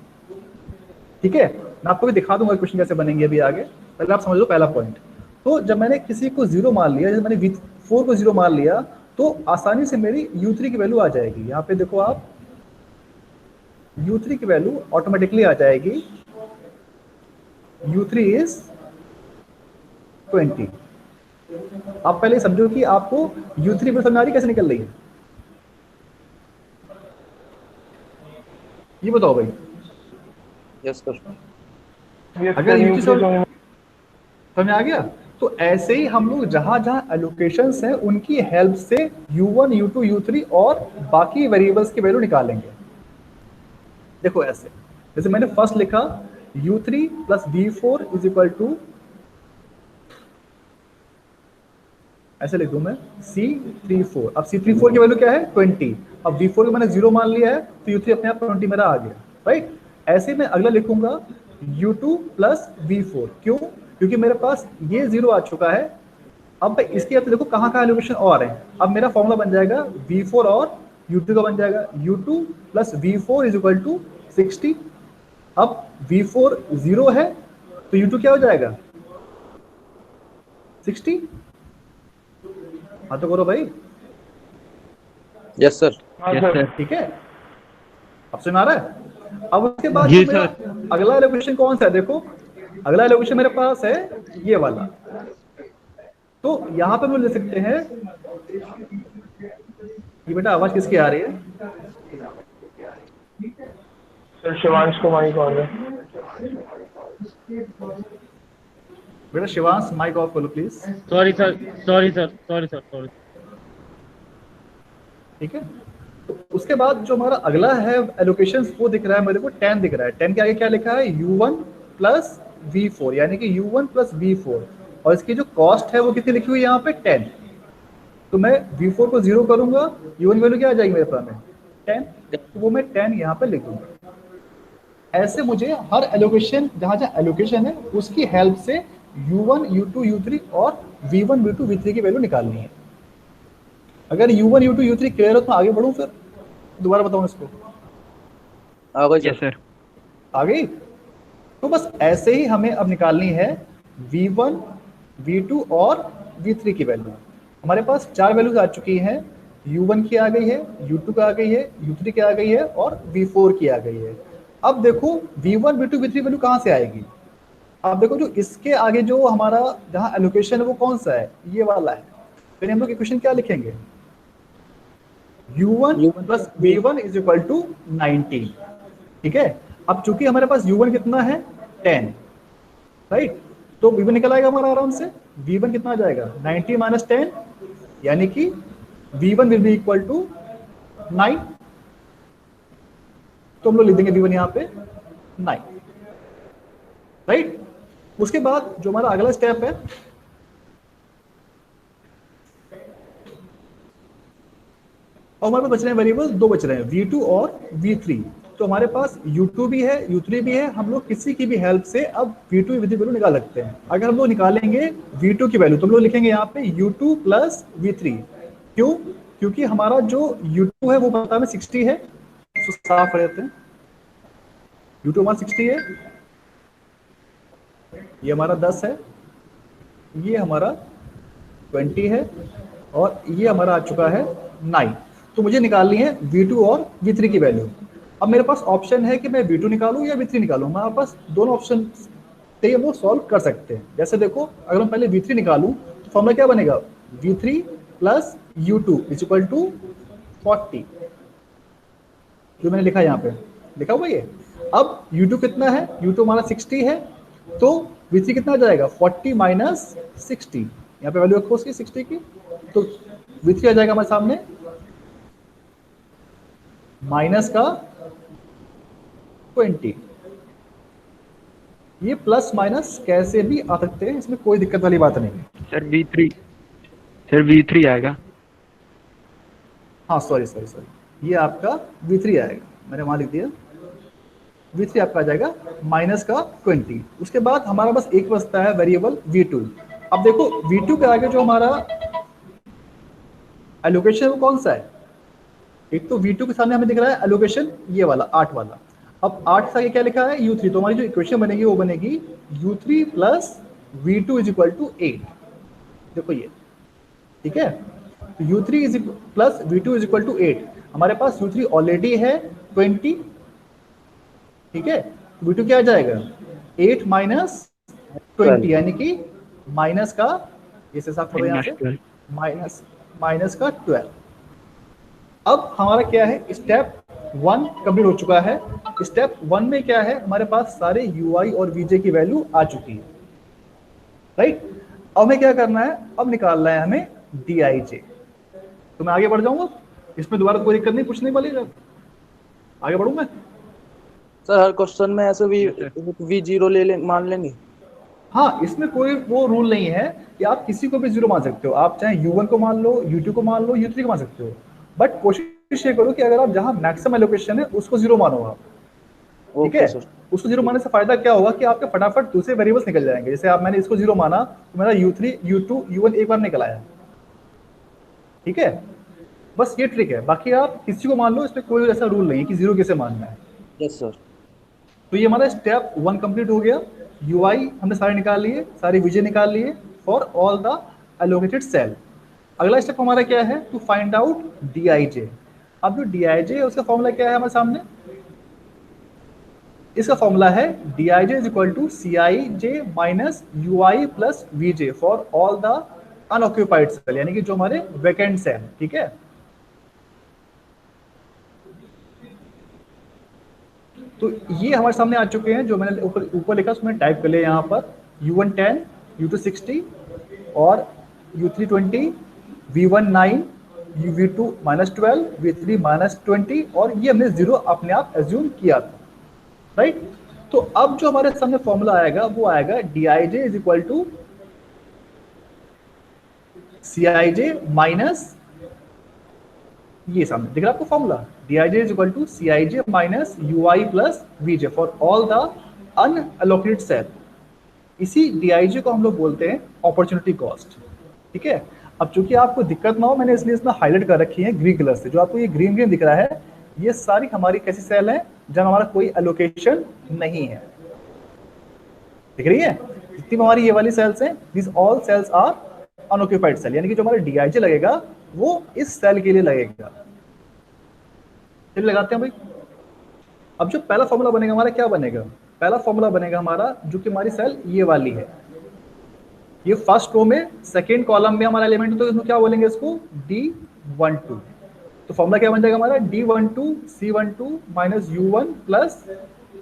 ठीक है। मैं आपको भी दिखा दूंगा इक्वेशन कैसे बनेंगे अभी आगे, पहले आप समझ लो पहला पॉइंट। तो जब मैंने किसी को 0 मान लिया, जब मैंने V4 को 0 मान लिया तो आसानी से मेरी u3 की वैल्यू आ जाएगी। यहाँ पे देखो आप, u3 की वैल्यू ऑटोमेटिकली आ जाएगी, u3 इज 20। आप पहले समझो कि आपको u3 में समझ आ रही कैसे निकल रही है, ये बताओ भाई। Yes sir. अगर u3 समझ आ गया तो ऐसे ही हम लोग जहां जहां एलोकेशंस हैं उनकी हेल्प से u1, u2, u3 और बाकी वेरिएबल्स की वैल्यू निकालेंगे। देखो ऐसे, जैसे मैंने फर्स्ट लिखा u3 plus v4 is equal to, ऐसे लिख दूं मैं C34। अब C34 की वैल्यू क्या है 20, अब V4 को मैंने 0 मान लिया है तो U3 अपने आप 20 मेरा आ गया, राइट। ऐसे मैं अगला लिखूंगा U2 प्लस V4, क्यों? क्योंकि मेरे पास ये 0 आ चुका है। अब इसके अब देखो कहाँ कहाँ एलोकेशन और है। अब मेरा फॉर्मूला बन जाएगा V4 और U2 का बन जाएगा U2 plus V4 is equal to 60। अब V4 0 है तो U2 क्या हो जाएगा 60। हाँ तो करो भाई। Yes sir. Yes sir. ठीक है, अब सुना रहा है। अब उसके बाद जो मेरा अगला एलोकेशन कौन सा है, देखो अगला एलोकेशन मेरे पास है ये वाला। तो यहाँ पे हम लिख सकते हैं, ये बेटा आवाज किसकी आ रही है? सर शिवांश को माइक ऑन है। बेटा शिवांश माइक ऑफ करो प्लीज। सॉरी। ठीक है, तो उसके बाद जो हमारा अगला है एलोकेशन वो दिख रहा है मेरे को 10 दिख रहा है। 10 के आगे क्या लिखा है u1 प्लस v4, यानी कि u1 प्लस v4, और इसकी जो कॉस्ट है वो कितनी लिखी हुई है यहाँ पे 10। तो मैं v4 को 0 करूंगा, u1 वैल्यू क्या आ जाएगी मेरे पास में 10, तो वो मैं 10 यहाँ पे लिख दूंगा। ऐसे मुझे हर एलोकेशन जहाँ जहाँ एलोकेशन है उसकी हेल्प से u1, u2, u3 और v1, v2, v3 की वैल्यू निकालनी है। अगर u1, u2, u3 क्लियर हो तो आगे बढ़ूं, फिर दोबारा बताऊं इसको? Yes sir. आ गई? तो बस ऐसे ही हमें अब निकालनी है v1, v2 और v3 की वैल्यू। हमारे पास 4 वैल्यूज आ चुकी हैं U1 की आ गई है, U2 की आ गई है, U3 की आ गई है और V4 की आ गई है। अब देखो V1 V2 V3 वैल्यू कहाँ से आएगी? अब देखो जो इसके आगे जो हमारा जहाँ एलोकेशन है वो कौन सा है? ये वाला है। फिर हम लोग इक्वेशन क्या लिखेंगे? U1 U1 plus V V1 is equal to 90। ठीक है, अब चूंकि हमारे पास U1 कितना है 10, राइट, तो V1 निकल आएगा हमारा आराम से। V1 कितना आ जाएगा 90 माइनस 10, यानी कि V1 will be equal to 9। तो हम लोग लिख देंगे V1 यहाँ पे 9, राइट। उसके बाद जो हमारा अगला स्टेप है, और हमारे पास बच रहे हैं वेरिएबल, दो बच रहे हैं V2 और V3। तो हमारे पास U2 भी है, U3 भी है, हम लोग किसी की भी हेल्प से अब V2 की वैल्यू निकाल सकते हैं। अगर हम लोग निकालेंगे V2 की वैल्यू तो हम लोग लिखेंगे यहाँ पे U2 प्लस V3। क्यों? क्योंकि हमारा जो U2 है वो पता है 60 है, तो साफ रहते हैं। U2 हमारा 60 है, ये हमारा 10 है, ये हमारा 20 है, और ये हमारा आ चुका है 9। तो मुझे निकालनी है V2 और V3 की वैल्यू। अब मेरे पास ऑप्शन है कि मैं V2 निकालूं या V3 निकालूं। हमारे पास दोनों ऑप्शन से हम लोग सॉल्व कर सकते हैं। जैसे देखो, अगर हम पहले V3 निकालूं तो फॉर्मूला क्या बनेगा? V3 plus U2 is equal to 40, जो मैंने लिखा यहाँ पे लिखा हुआ ये। अब U2 कितना है? U2 हमारा 60 है, तो V3 कितना आ जाएगा 40 माइनस 60, यहाँ पे वैल्यू रखो उसकी 60 की, तो V3 आ जाएगा हमारे सामने माइनस का 20। ये प्लस माइनस कैसे भी आ सकते हैं, इसमें कोई दिक्कत वाली बात नहीं है। सर V3 आएगा। हाँ सॉरी, ये आपका V3 आएगा, मैंने वहां लिख दिया। V3 आपका आ जाएगा माइनस का 20। उसके बाद हमारा बस एक बचता है वेरिएबल V2। अब देखो V2 के आगे जो हमारा एलोकेशन है वो कौन सा है? एक तो V2 के सामने हमें दिख रहा है एलोकेशन ये वाला 8 वाला। अब 8 से आगे क्या लिखा है? U3। तो हमारी जो इक्वेशन बनेगी वो बनेगी U3 plus V2 is equal to 8। देखो ये, ठीक है, तो U3 is plus V2 is equal to 8। हमारे पास U3 ऑलरेडी है 20, ठीक है, तो V2 क्या आ जाएगा 8 माइनस 20, यानी कि माइनस का, इसे साफ करो यहाँ से, माइनस का 12। अब हमारा क्या है, स्टेप 1 कंप्लीट हो चुका है। स्टेप 1 में क्या है, हमारे पास सारे UI और VJ की वैल्यू आ चुकी है, राइट। अब हमें क्या करना है, अब निकालना है हमें DIJ। तो मैं आगे बढ़ जाऊंगा, इसमें दोबारा कोई दिक्कत नहीं, पूछने वाली, आगे बढ़ूं मैं? सर हर क्वेश्चन में ऐसे V0 मान लेंगे? हाँ, इसमें कोई वो रूल नहीं है कि आप किसी को भी 0 मान सकते हो। आप चाहे U1 को मान लो, U2 को मान लो, U3 को मान सकते हो, बट कोशिश ये करो कि अगर आप जहाँ मैक्सिमम एलोकेशन है उसको 0 मानो आप, ठीक है। उसको 0 मानने से फायदा क्या होगा कि आपके फटाफट दूसरे वेरिएबल्स निकल जाएंगे। जैसे आप, मैंने इसको 0 माना तो मेरा U3 U2 U1 एक बार निकल आया, ठीक है। बस ये ट्रिक है, बाकी आप किसी को मान लो, इसमें कोई ऐसा रूल नहीं है कि 0 कैसे मानना है। Yes sir. तो ये हमारा स्टेप 1 कंप्लीट हो गया। UI हमने सारे निकाल लिए, सारे VJ निकाल लिए for all the allocated cell. अगला स्टेप हमारा क्या है, टू फाइंड आउट DIJ। अब जो DIJ है उसका फॉर्मूला क्या है हमारे सामने? इसका फॉर्मूला है DIJ is equal to CIJ minus UI plus VJ for all the unoccupied cell, यानी कि जो हमारे वैकेंट सेल, ठीक है। तो ये हमारे सामने आ चुके हैं, जो मैंने ऊपर लिखा उसमें टाइप कर लिया यहाँ पर, U1 10, U2 60 और U3 20, V1 9, V2 minus 12, V3 minus 20, और ये हमने 0 अपने आप एज्यूम किया था, राइट। तो अब जो हमारे सामने फॉर्मूला आएगा वो आएगा DIJ is equal to CIJ minus, ये सामने दिख रहा है आपको formula, DIJ is equal to CIJ minus UI plus VJ for all the unallocated cell. इसी DIJ को हम लोग बोलते हैं अपॉर्चुनिटी कॉस्ट, ठीक है। अब चूंकि आपको दिक्कत ना हो, मैंने इसलिए इसमें हाईलाइट कर रखी है ग्रीन कलर से। जो आपको ये ग्रीन ग्रीन दिख रहा है, ये सारी हमारी कैसी सेल है जब हमारा कोई एलोकेशन नहीं है, दिख रही है? जितनी हमारी ये वाली सेल्स हैं, this all cells are unoccupied cell, यानी कि जो हमारा DIJ लगेगा वो इस सेल के लिए लगेगा। चलिए लगाते हैं भाई। अब जो पहला फॉर्मूला बनेगा हमारा क्या बनेगा, पहला फॉर्मूला बनेगा हमारा जो कि हमारी सेल ये वाली है, ये फर्स्ट रो में सेकेंड कॉलम में हमारा एलिमेंट है, तो इसमें क्या बोलेंगे इसको D12। तो फॉर्मूला क्या बन जाएगा हमारा D12 C12 minus U1 plus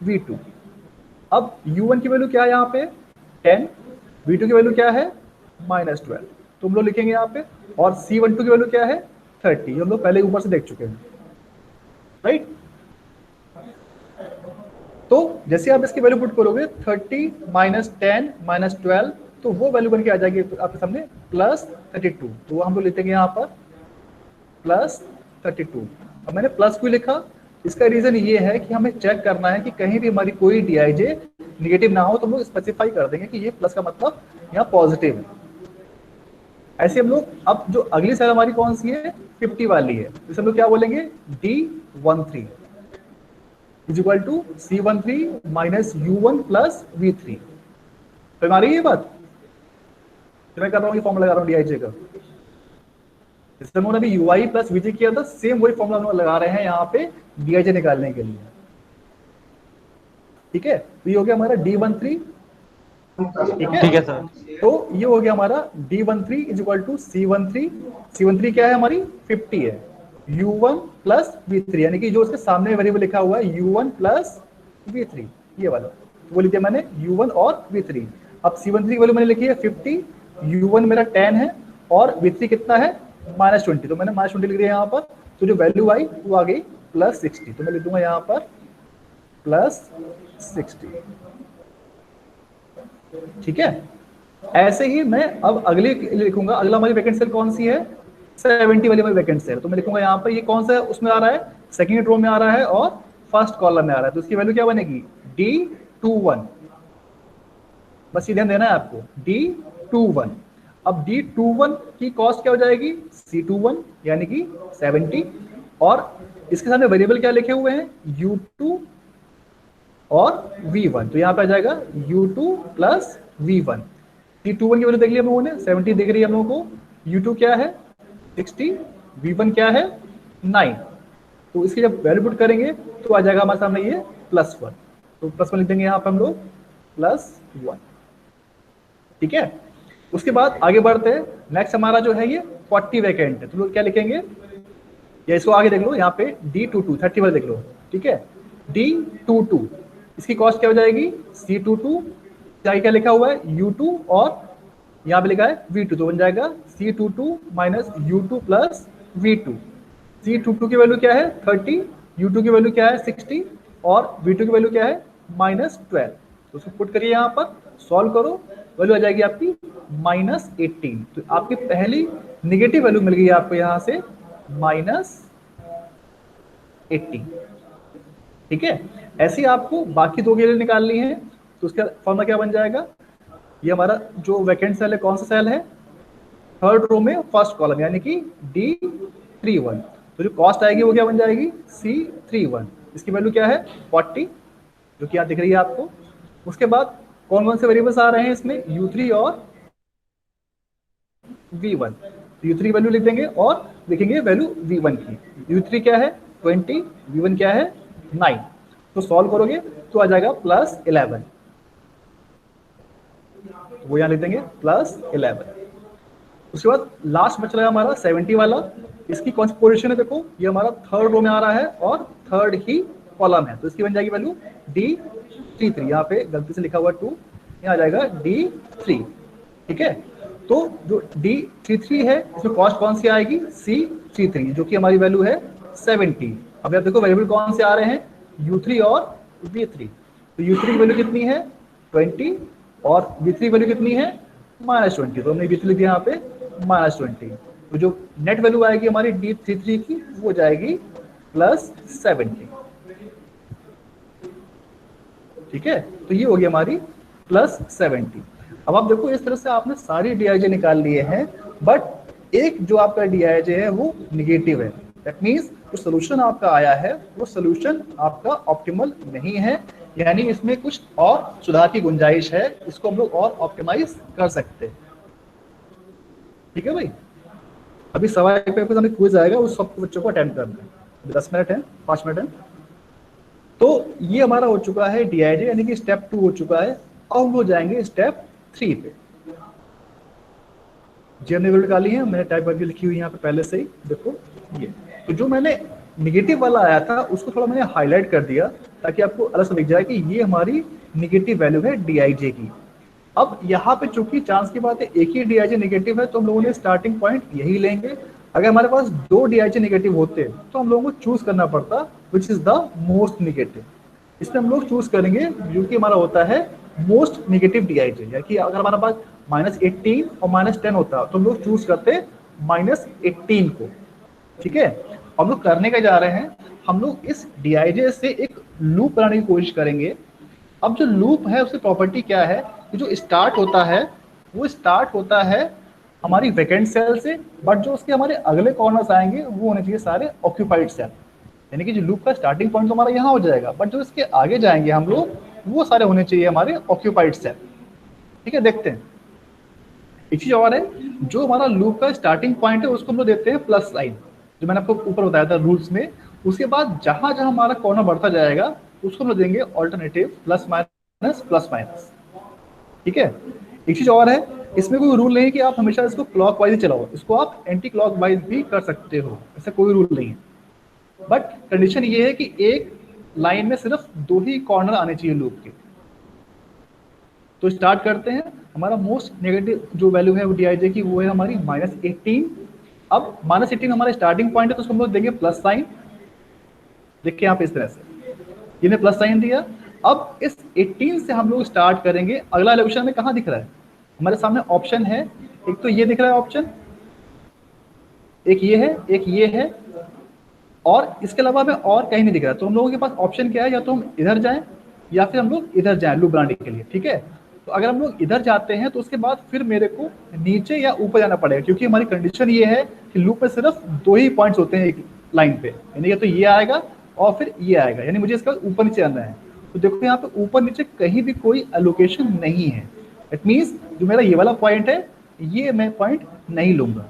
V2। अब U1 की वैल्यू क्या है यहाँ पे 10, V2 की वैल्यू क्या है -12, तो हम लोग लिखेंगे यहाँ पे, और C12 की वैल्यू क्या है 30, ये हम लोग पहले ऊपर से देख चुके हैं, राइट। तो जैसे आप इसकी वैल्यू पुट करोगे 30 माइनस 10 माइनस 12, तो वो वैल्यू बन के आ जाएगी आपके सामने +32। तो वो हम लोग लेते हैं यहाँ पर +32। अब मैंने प्लस क्यों लिखा, इसका रीजन ये है कि हमें चेक करना है कि कहीं भी हमारी कोई डीआईजे निगेटिव ना हो, तो हम लोग स्पेसिफाई कर देंगे कि ये प्लस का मतलब यहाँ पॉजिटिव है। ऐसे हम लोग, अब जो अगली सेल हमारी कौन सी है 50 वाली है, इसे हम लोग क्या बोलेंगे D13 is equal to C13 minus U1 plus V3। तो हमारी ये बात तो मैं कर रहा हूँ, ये फॉर्मूला लगा रहा हूँ डीआईजे का, इससे हमने अभी UI प्लस VJ किया था, सेम वही फॉर्मूला हम लोग लगा रहे हैं यहाँ पे डीआईजे निकालने के लिए, ठीक है। तो ये हो गया हमारा D13, ठीक है सर। तो ये हो गया हमारा D13 is equal to C13 क्या है हमारी 50 है, U1 प्लस V3, यानी कि जो उसके सामने वेरिएबल लिखा हुआ है U1 प्लस V3, ये वाला, तो वो लिखा मैंने U1 और V3। अब C13 की वैल्यू मैंने लिखी है 50, U1 मेरा 10 है और V3 कितना है -20, तो मैंने -20 लिख दिया यहाँ पर। तो जो वैल्यू आई वो आ गई +60, तो मैं लिख दूंगा यहाँ पर +60, ठीक है। ऐसे ही मैं अब अगले लिखूंगा, अगला हमारी वैकेंट सेल कौन सी है 70 वाली हमारी वैकेंट सेल, तो मैं लिखूंगा यहाँ पर ये कौन सा उसमें आ रहा है, सेकंड रो में आ रहा है और फर्स्ट कॉलम में आ रहा है, तो इसकी वैल्यू क्या बनेगी D21, बस ये ध्यान देना है आपको D21। अब D21 की कॉस्ट क्या हो जाएगी C21 यानी कि 70, और इसके सामने वेरिएबल क्या लिखे हुए हैं U2 और V1, तो यहाँ पे आ जाएगा U2 प्लस V1। D21 की वैल्यू देख लिया हम लोगों ने 70 दिख रही है हम लोगों को, U2 क्या है 60, V1 क्या है 9, तो इसकी जब वैल्यू पुट करेंगे तो आ जाएगा हमारे सामने ये +1, तो +1 लिख देंगे यहाँ पे हम लोग +1, ठीक है। उसके बाद आगे बढ़ते हैं, नेक्स्ट हमारा जो है ये 40 वैकेंट है, तो लोग क्या लिखेंगे, या इसको आगे देख लो यहाँ पे D22 30 वाले देख लो, ठीक है। D22 इसकी कॉस्ट क्या हो जाएगी C22, क्या लिखा हुआ है U2 और यहाँ पे लिखा है V2, तो बन जाएगा C22 minus U2 plus V2। C22 की वैल्यू क्या है 30, U2 की वैल्यू क्या है 60 और V2 की वैल्यू क्या है -12, तो उसको पुट करिए यहाँ पर, सॉल्व करो, वैल्यू आ जाएगी आपकी -18, तो आपकी पहली निगेटिव वैल्यू मिल गई आपको यहाँ से -18, ठीक है। ऐसे ही आपको बाकी दो के लिए निकालनी है, तो उसका फॉर्मूला क्या बन जाएगा, ये हमारा जो वैकेंट सेल है कौन सा सेल है थर्ड रो में फर्स्ट कॉलम यानी कि D31, तो जो कॉस्ट आएगी वो क्या बन जाएगी C31, इसकी वैल्यू क्या है 40, जो कि यहाँ दिख रही है आपको। उसके बाद कौन कौन से वेरिएबल्स आ रहे हैं इसमें U3 और V1, तो U3 वैल्यू लिख देंगे और लिखेंगे वैल्यू V1 की, U3 क्या है 20, V1 क्या है 9, तो सॉल्व करोगे तो आ जाएगा +11, वो यहाँ लिख देंगे +11। उसके बाद लास्ट बच रहा है हमारा 70 वाला, इसकी कौन सी पोजीशन है देखो, ये हमारा थर्ड रो में आ रहा है और थर्ड ही कॉलम है, तो इसकी बन जाएगी वैल्यू D33, यहाँ पे गलती से लिखा हुआ 2, यहाँ आ जाएगा D3, ठीक है। तो जो D33 है इसमें कॉस्ट कौन सी आएगी C33, जो कि हमारी वैल्यू है 70। अब आप देखो वेरिएबल कौन से आ रहे हैं U3 और V3, तो U3 की वैल्यू कितनी है 20 और V3 वैल्यू कितनी है -20, तो हमने V3 लिख दिया यहाँ पे -20, तो जो नेट वैल्यू आएगी हमारी D33 की वो जाएगी +70, ठीक है। तो ये होगी हमारी +70। अब आप देखो इस तरह से आपने सारी डीआईजे निकाल लिए हैं, बट एक जो आपका डीआईजे है वो निगेटिव है, दैट मीन्स जो सोल्यूशन आपका आया है वो सोल्यूशन आपका ऑप्टिमल नहीं है, यानी इसमें कुछ और सुधार की गुंजाइश है, इसको हम लोग और ऑप्टिमाइज कर सकते हैं, ठीक है भाई। अभी 1:15 पे हमें क्विज आएगा, उस सब बच्चों को अटेंड करना है। 10 मिनट है, 5 मिनट है। तो ये हमारा हो चुका है डीआईजे, यानी कि स्टेप 2 हो चुका है। अब हम लोग जाएंगे स्टेप 3 पे। जी हमने वैल्यू निकाली है, मैंने टाइप करके लिखी हुई यहाँ पे पहले से ही, देखो ये। तो जो मैंने निगेटिव वाला आया था उसको थोड़ा मैंने हाईलाइट कर दिया ताकि आपको अलग से दिख जाए कि ये हमारी निगेटिव वैल्यू है डीआईजे की। अब यहाँ पे चूंकि चांस की बात है एक ही डीआईजे नेगेटिव है, तो हम लोगों ने स्टार्टिंग पॉइंट यही लेंगे। अगर हमारे पास 2 डीआईजे नेगेटिव होते तो हम लोगों को चूज करना पड़ता which is the most negative. इसमें हम लोग चूज करेंगे जो कि हमारा होता है मोस्ट नेगेटिव डीआईजे, यानी कि अगर हमारे पास -18 और -10 होता तो हम लोग चूज करते -18 को। ठीक है, हम लोग करने का जा रहे हैं, हम लोग इस डीआईजे से एक लूप बनाने की कोशिश करेंगे। अब जो लूप है उसकी प्रॉपर्टी क्या है कि जो स्टार्ट होता है वो स्टार्ट होता है हमारी वैकेंट सेल से, बट जो उसके हमारे अगले कॉर्नर्स आएंगे वो होने चाहिए सारे ऑक्यूपाइड सेल। यानी कि जो लूप का स्टार्टिंग पॉइंट तो हमारा यहाँ हो जाएगा, बट जो इसके आगे जाएंगे हम लोग वो सारे होने चाहिए हमारे ऑक्यूपाइड सेल। ठीक है, देखते हैं। एक चीज और है, जो हमारा लूप का स्टार्टिंग पॉइंट है उसको हम लोग देते हैं प्लस साइन, जो मैंने आपको ऊपर बताया था रूल्स में। उसके बाद जहां जहां हमारा कॉर्नर बढ़ता जाएगा उसको हम लोग देंगे alternative plus minus plus minus. ठीक है, एक चीज और है, इसमें कोई रूल नहीं है कि आप हमेशा इसको क्लॉकवाइज ही चलाओ, इसको आप एंटी क्लॉकवाइज भी कर सकते हो, ऐसा कोई रूल नहीं है। बट कंडीशन ये है कि एक लाइन में सिर्फ 2 ही कॉर्नर आने चाहिए लूप के। तो स्टार्ट करते हैं। हमारा मोस्ट नेगेटिव जो वैल्यू है वो डीआईजे की वो है हमारी -18। अब -18 हमारा स्टार्टिंग पॉइंट है तो उसको हम लोग देंगे प्लस साइन। देखिए यहाँ पे इस तरह से इन्हें प्लस साइन दिया। अब इस 18 से हम लोग स्टार्ट करेंगे। अगला एलोकेशन में कहाँ दिख रहा है हमारे सामने ऑप्शन है, एक तो ये दिख रहा है ऑप्शन, एक ये है, एक ये है, और इसके अलावा हमें और कहीं नहीं दिख रहा। तो हम लोगों के पास ऑप्शन क्या है, या तो हम इधर जाएं या फिर हम लोग इधर जाएं लूप बनाने के लिए। ठीक है, तो अगर हम लोग इधर जाते हैं तो उसके बाद फिर मेरे को नीचे या ऊपर जाना पड़ेगा, क्योंकि हमारी कंडीशन ये है कि लूप में सिर्फ 2 ही पॉइंट्स होते हैं एक लाइन पे, यानी या तो ये आएगा और फिर ये आएगा, यानी मुझे इसका ऊपर नीचे आना है। तो देखो यहाँ पे ऊपर नीचे कहीं भी कोई एलोकेशन नहीं है। इट मीन्स जो मेरा ये वाला पॉइंट है ये मैं पॉइंट नहीं लूंगा।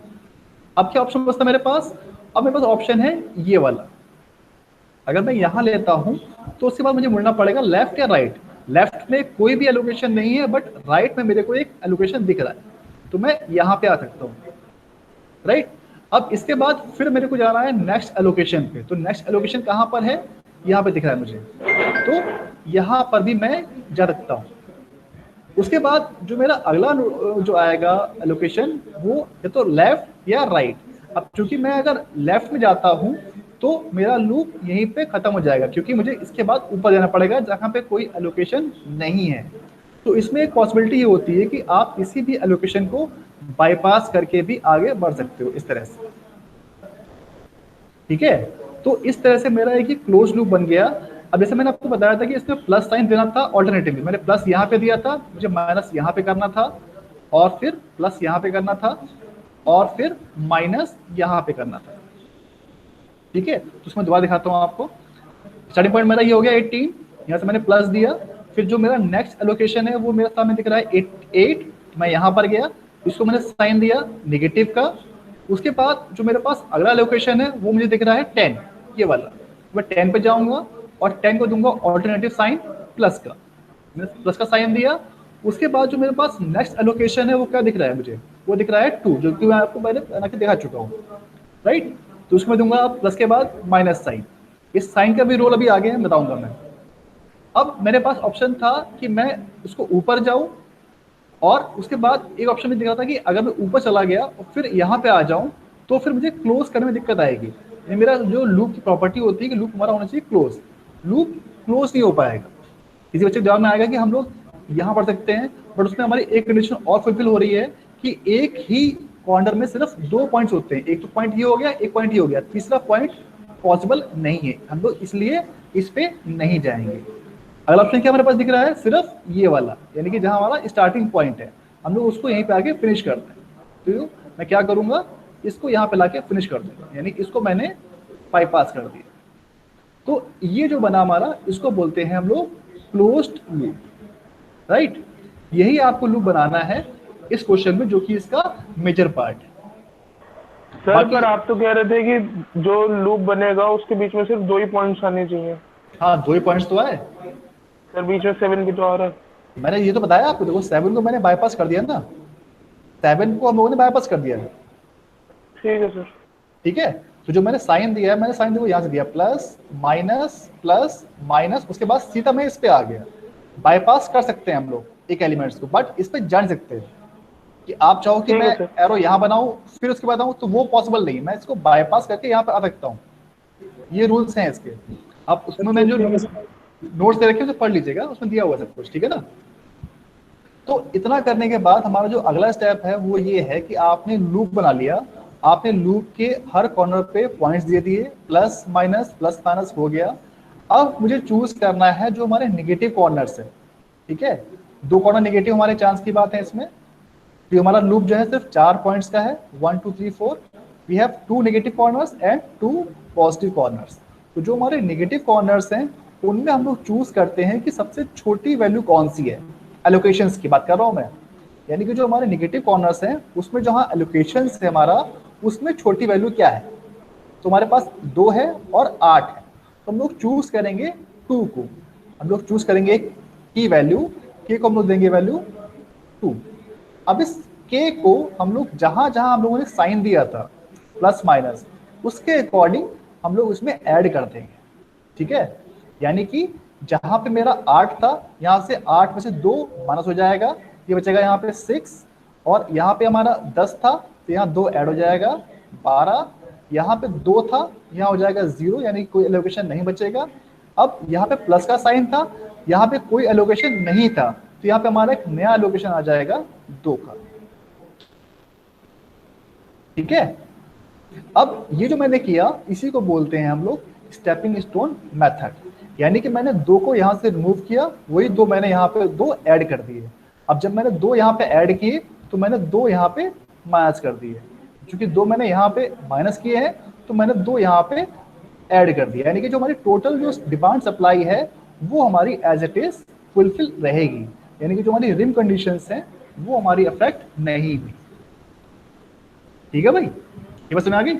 अब क्या ऑप्शन बचता है मेरे पास, अब मेरे पास ऑप्शन है ये वाला। अगर मैं यहाँ लेता हूँ तो उसके बाद मुझे मुड़ना पड़ेगा लेफ्ट या राइट। लेफ्ट में कोई भी एलोकेशन नहीं है, बट राइट में मेरे को एक एलोकेशन दिख रहा है, तो मैं यहाँ पे आ सकता हूँ। राइट, अब इसके बाद फिर मेरे को जाना है नेक्स्ट एलोकेशन पे। तो नेक्स्ट एलोकेशन कहाँ पर है, यहाँ पे दिख रहा है मुझे, तो यहाँ पर भी मैं जा सकता हूँ। उसके बाद जो मेरा अगला जो आएगा एलोकेशन वो या तो लेफ्ट या राइट। अब चूंकि मैं अगर लेफ्ट में जाता हूँ तो मेरा लूप यहीं पे खत्म हो जाएगा, क्योंकि मुझे इसके बाद ऊपर जाना पड़ेगा जहाँ पे कोई एलोकेशन नहीं है। तो इसमें एक पॉसिबिलिटी ये होती है कि आप किसी भी एलोकेशन को बाईपास करके भी आगे बढ़ सकते हो इस तरह से। ठीक है, तो इस तरह से मेरा एक क्लोज लूप बन गया। अब जैसे मैंने आपको बताया था कि इसमें प्लस साइन देना था ऑल्टरनेटिवली, मैंने प्लस यहाँ पे दिया था, मुझे माइनस यहाँ पे करना था, और फिर प्लस यहाँ पे करना था, और फिर माइनस यहाँ पे करना था। ठीक है, तो उसमें दोबारा दिखाता हूँ आपको। स्टार्टिंग पॉइंट मेरा ये हो गया 18, यहाँ से मैंने प्लस दिया, फिर जो मेरा नेक्स्ट एलोकेशन है वो मेरे सामने दिख रहा है 8, मैं यहाँ पर गया, इसको मैंने साइन दिया नेगेटिव का। उसके बाद जो मेरे पास अगला एलोकेशन है वो मुझे दिख रहा है 10, ये वाला। मैं 10 पे जाऊंगा और 10 को दूंगा ऑल्टरनेटिव साइन प्लस का, मैंने प्लस का साइन दिया। उसके बाद जो मेरे पास नेक्स्ट एलोकेशन है वो क्या दिख रहा है मुझे, वो दिख रहा है 2, जो कि मैं आपको पहले बना के दिखा चुका हूँ। राइट, तो उसमें दूंगा प्लस के बाद माइनस साइन। इस साइन का भी रोल अभी आगे बताऊंगा मैं। अब मेरे पास ऑप्शन था कि मैं उसको ऊपर जाऊं, और उसके बाद एक ऑप्शन में दिख रहा था कि अगर मैं ऊपर चला गया और फिर यहाँ पे आ जाऊं तो फिर मुझे क्लोज करने में दिक्कत आएगी। ये मेरा जो लूप की प्रॉपर्टी होती है कि लूप हमारा होना चाहिए क्लोज, लूप क्लोज नहीं हो पाएगा। किसी बच्चे के दिमाग में आएगा कि हम लोग यहाँ पढ़ सकते हैं, बट उसमें हमारी एक कंडीशन और फुलफिल हो रही है कि एक ही कॉर्नर में सिर्फ 2 पॉइंट्स होते हैं, एक तो पॉइंट ये हो गया, एक पॉइंट ये हो गया, तीसरा पॉइंट पॉसिबल नहीं है। हम लोग इसलिए इस पे नहीं जाएंगे। अगला ऑप्शन क्या हमारे पास दिख रहा है, सिर्फ ये वाला, यानी कि जहां हमारा स्टार्टिंग पॉइंट है हम लोग उसको यहीं पे आके फिनिश करते हैं। तो मैं क्या करूंगा, इसको यहाँ पे लाके फिनिश कर दूंगा, यानी इसको मैंने बाईपास कर दिया। तो ये जो बना हमारा, इसको बोलते हैं हम लोग क्लोज्ड लूप। राइट, यही आपको लूप बनाना है इस क्वेश्चन में, जो कि इसका मेजर पार्ट है। सर बाकी पर आप तो कह रहे थे कि जो लूप बनेगा उसके बीच में सिर्फ 2 ही पॉइंट्स आने चाहिए। हाँ 2 ही पॉइंट्स तो है। सर बीच में 7 भी तो आ रहा है। मैंने ये तो बताया आपको, देखो 7 को मैंने बाईपास कर दिया ना, 7 को हम लोगों ने बाईपास कर दिया। ठीक है सर। ठीक है, तो जो मैंने साइन दिया है, मैंने साइन देखो यहाँ से दिया, प्लस माइनस माइनस, उसके बाद सीधा मैं इस पे आ गया। बाईपास कर सकते हैं हम लोग एक एलिमेंट्स को, बट इस पे जान सकते हैं कि आप चाहो कि ठीक मैं है सर। एरो यहाँ बनाऊं फिर उसके बाद आऊं, तो वो पॉसिबल नहीं है। मैं इसको बाईपास करके यहाँ पे आ सकता हूँ, ये रूल्स हैं इसके। आप उसमें मैं जो नोट्स दे रखे हैं उसे पढ़ लीजिएगा, उसमें दिया हुआ है सब कुछ। ठीक है ना। तो इतना करने के बाद हमारा जो अगला स्टेप है वो ये है कि आपने लूप बना लिया, आपने लूप के हर कॉर्नर पे पॉइंट्स दे दिए, प्लस माइनस हो गया। अब मुझे चूज करना है जो हमारे नेगेटिव कॉर्नर्स है। ठीक है, 2 कॉर्नर नेगेटिव हमारे चांस की बात है इसमें। तो हमारा लूप जो है सिर्फ 4 पॉइंट्स का है, 1 2 3 4। We have 2 negative corners and 2 positive corners. तो जो हमारे नेगेटिव कॉर्नर्स हैं उनमें हम लोग चूज करते हैं कि सबसे छोटी वैल्यू कौन सी है। एलोकेशंस की बात कर रहा हूं मैं, यानी कि जो हमारे नेगेटिव कॉर्नर्स हैं उसमें जहां एलोकेशंस है हमारा, उसमें छोटी वैल्यू क्या है। तो हमारे पास 2 है और 8 है, तो हम लोग चूज करेंगे 2 को। हम लोग चूज करेंगे की वैल्यू, के को हम लोग देंगे वैल्यू 2। अब इस के को हम लोग जहां जहां हम लोगों ने साइन दिया था प्लस माइनस, उसके अकॉर्डिंग हम लोग उसमें ऐड कर देंगे। ठीक है, यानी कि जहां पे मेरा 8 था, यहां से 8 में से 2 माइनस हो जाएगा, ये बचेगा यहाँ पे 6। और यहाँ पे हमारा 10 था तो यहाँ 2 ऐड हो जाएगा 12। यहाँ पे 2 था, यहाँ हो जाएगा 0, यानी कोई एलोकेशन नहीं बचेगा। अब यहाँ पे प्लस का साइन था, यहाँ पे कोई एलोकेशन नहीं था, तो यहाँ पे हमारा एक नया एलोकेशन आ जाएगा 2 का। ठीक है, अब ये जो मैंने किया इसी को बोलते हैं हम लोग स्टेपिंग स्टोन मेथड। यानी कि मैंने 2 को यहाँ से रिमूव किया, वही 2 मैंने यहाँ पे 2 ऐड कर दिए। अब जब मैंने 2 यहाँ पे ऐड किए तो मैंने 2 यहाँ पे माइनस कर दिए, क्योंकि 2 मैंने यहाँ पे माइनस किए हैं तो मैंने 2 यहाँ पे ऐड कर दिया। यानी कि जो हमारी टोटल जो डिमांड सप्लाई है वो हमारी एज इट इज फुलफिल रहेगी, यानी कि जो हमारी रिम कंडीशंस हैं वो हमारी अफेक्ट नहीं हुई। ठीक है भाई, ये बस सुना आ गई।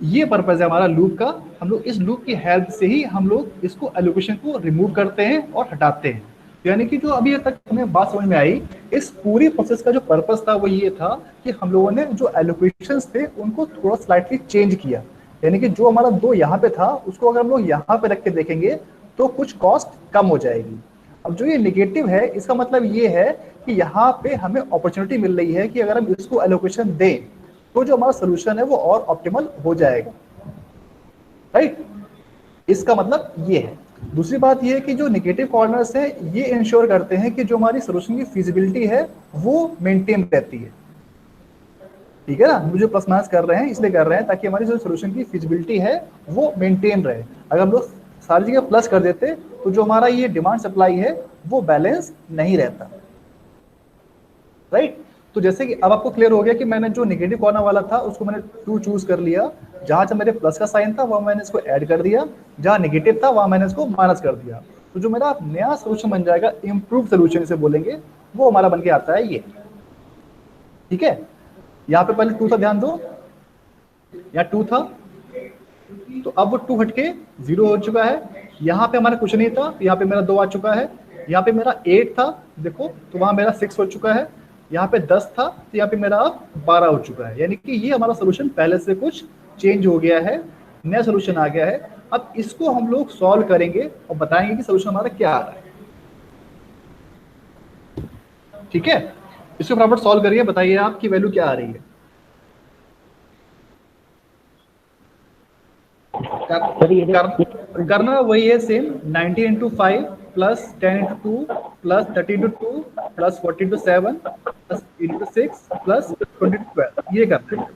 ये पर्पज है हमारा लूप का। हम लोग इस लूप की हेल्प से ही हम लोग इसको एलोकेशन को रिमूव करते हैं और हटाते हैं। यानी कि जो अभी तक हमें बात समझ में आई, इस पूरी प्रोसेस का जो पर्पस था वो ये था कि हम लोगों ने जो एलोकेशंस थे उनको थोड़ा स्लाइटली चेंज किया। यानी कि जो हमारा 2 यहाँ पे था उसको अगर हम लोग यहाँ पे रख के देखेंगे तो कुछ कॉस्ट कम हो जाएगी। अब जो ये नेगेटिव है इसका मतलब ये है कि यहाँ पे हमें अपॉर्चुनिटी मिल रही है कि अगर हम इसको एलोकेशन दें तो जो हमारा सोल्यूशन है वो और ऑप्टिमल हो जाएगा। राइट, इसका मतलब ये है। दूसरी बात ये है कि जो नेगेटिव कॉर्नर्स है ये इंश्योर करते हैं कि जो हमारी सोल्यूशन की फिजिबिलिटी है वो मेंटेन रहती है। ठीक है ना, हम जो प्लस माइनस कर रहे हैं इसलिए कर रहे हैं ताकि हमारी जो सोल्यूशन की फिजिबिलिटी है वो मेंटेन रहे। अगर हम लोग सारी जगह प्लस कर देते तो जो हमारा ये डिमांड सप्लाई है वो बैलेंस नहीं रहता। राइट, तो जैसे कि अब आपको क्लियर हो गया कि मैंने जो नेगेटिव कॉर्नर वाला था उसको मैंने 2 चूज कर लिया, जहां से मेरे प्लस का साइन था वहां मैंने इसको ऐड कर दिया, जहां नेगेटिव था वहां मैंने इसको माइनस कर दिया। तो जो मेरा नया सोल्यूशन बन जाएगा, इंप्रूव सोल्यूशन इसे बोलेंगे, वो हमारा बन के आता है ये। ठीक है, यहाँ पे पहले 2 था, ध्यान दो, यहाँ 2 था तो अब वो 2 हटके 0 हो चुका है। यहाँ पे हमारा कुछ नहीं था तो यहाँ पे मेरा 2 आ चुका है। यहाँ पे मेरा 8 था देखो तो वहां मेरा 6 हो चुका है। यहाँ पे 10 था तो यहाँ पे मेरा अब 12 हो चुका है। यानी कि ये हमारा सोल्यूशन पहले से कुछ चेंज हो गया है, नया सोल्यूशन आ गया है। अब इसको हम लोग सॉल्व करेंगे और बताएंगे कि सोल्यूशन हमारा क्या आ रहा है। ठीक है, इसको फटाफट सॉल्व करिए, बताइए आपकी वैल्यू क्या आ रही है। करना वही है same, 90 into 5 plus 10 into 2 plus 30 into 2 plus 40 into 7 plus 8 into 6 plus 20 into 12, ये करते हैं।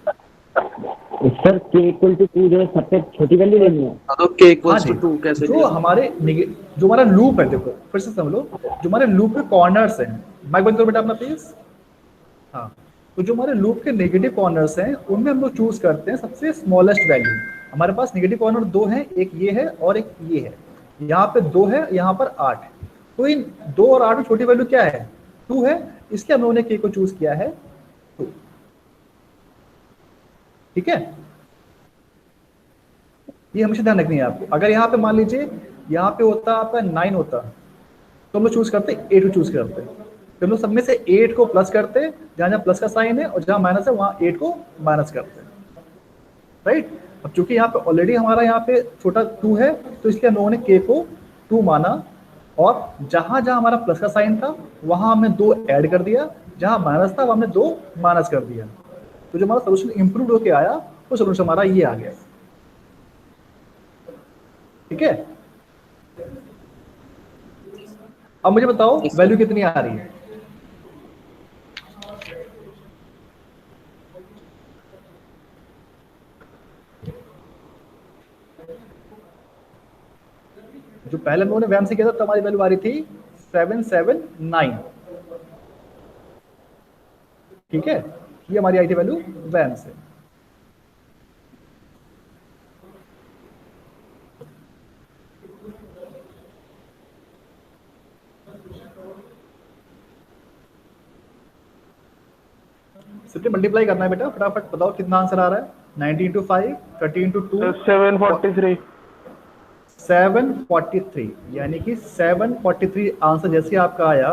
सर के इक्वल टू 2 जो है सबसे छोटी वैल्यू लेनी है। तो के इक्वल टू 2 कैसे जो हमारे जो हमारा लूप है, देखो फिर से समझ लो, जो हमारे लूप के कॉर्नर्स हैं, माइक बंद करो बेटा अपना प्लीज। हाँ, तो जो हमारे लूप के नेगेटिव कॉर्नर्स हैं उनमें हम लोग चूज करते हैं सबसे स्मॉलेस्ट वैल्यू। हमारे पास नेगेटिव कॉर्नर 2 हैं, एक ये है और एक ये है। यहाँ पे 2 है, यहाँ पर 8 है, तो इन 2 और 8 में छोटी वैल्यू क्या है, 2 है, इसलिए हम लोगों ने के को चूज किया है 2। ठीक है, ये हमेशा ध्यान रखनी है आपको। अगर यहाँ पे मान लीजिए यहाँ पे होता आपका 9 होता, तो हम लोग चूज करते 8 को चूज करते, तो हम लोग सब में से 8 को प्लस करते, जहाँ जहाँ प्लस का साइन है, और जहाँ माइनस है वहाँ 8 को माइनस करते, राइट। अब चूंकि यहाँ पे ऑलरेडी हमारा यहाँ पे छोटा 2 है, तो इसलिए हम लोगों ने k को 2 माना, और जहाँ जहाँ हमारा प्लस का साइन था वहाँ हमने 2 ऐड कर दिया, जहाँ माइनस था वहाँ हमने 2 माइनस कर दिया। तो जो हमारा सोल्यूशन इंप्रूव होके आया वो सोल्यूशन हमारा ये आ गया, ठीक है। अब मुझे बताओ वैल्यू कितनी आ रही है। जो पहले हम लोगों ने वैम से किया था, तो हमारी वैल्यू आ रही थी 779, ठीक है। ये हमारी आई थी वैल्यू वैम से। सिर्फ मल्टीप्लाई करना है बेटा, फटाफट बताओ कितना आंसर आ रहा है। 90 इंटू 5, 30 इंटू 2, 743। 743, यानी कि 743 आंसर जैसे आपका आया,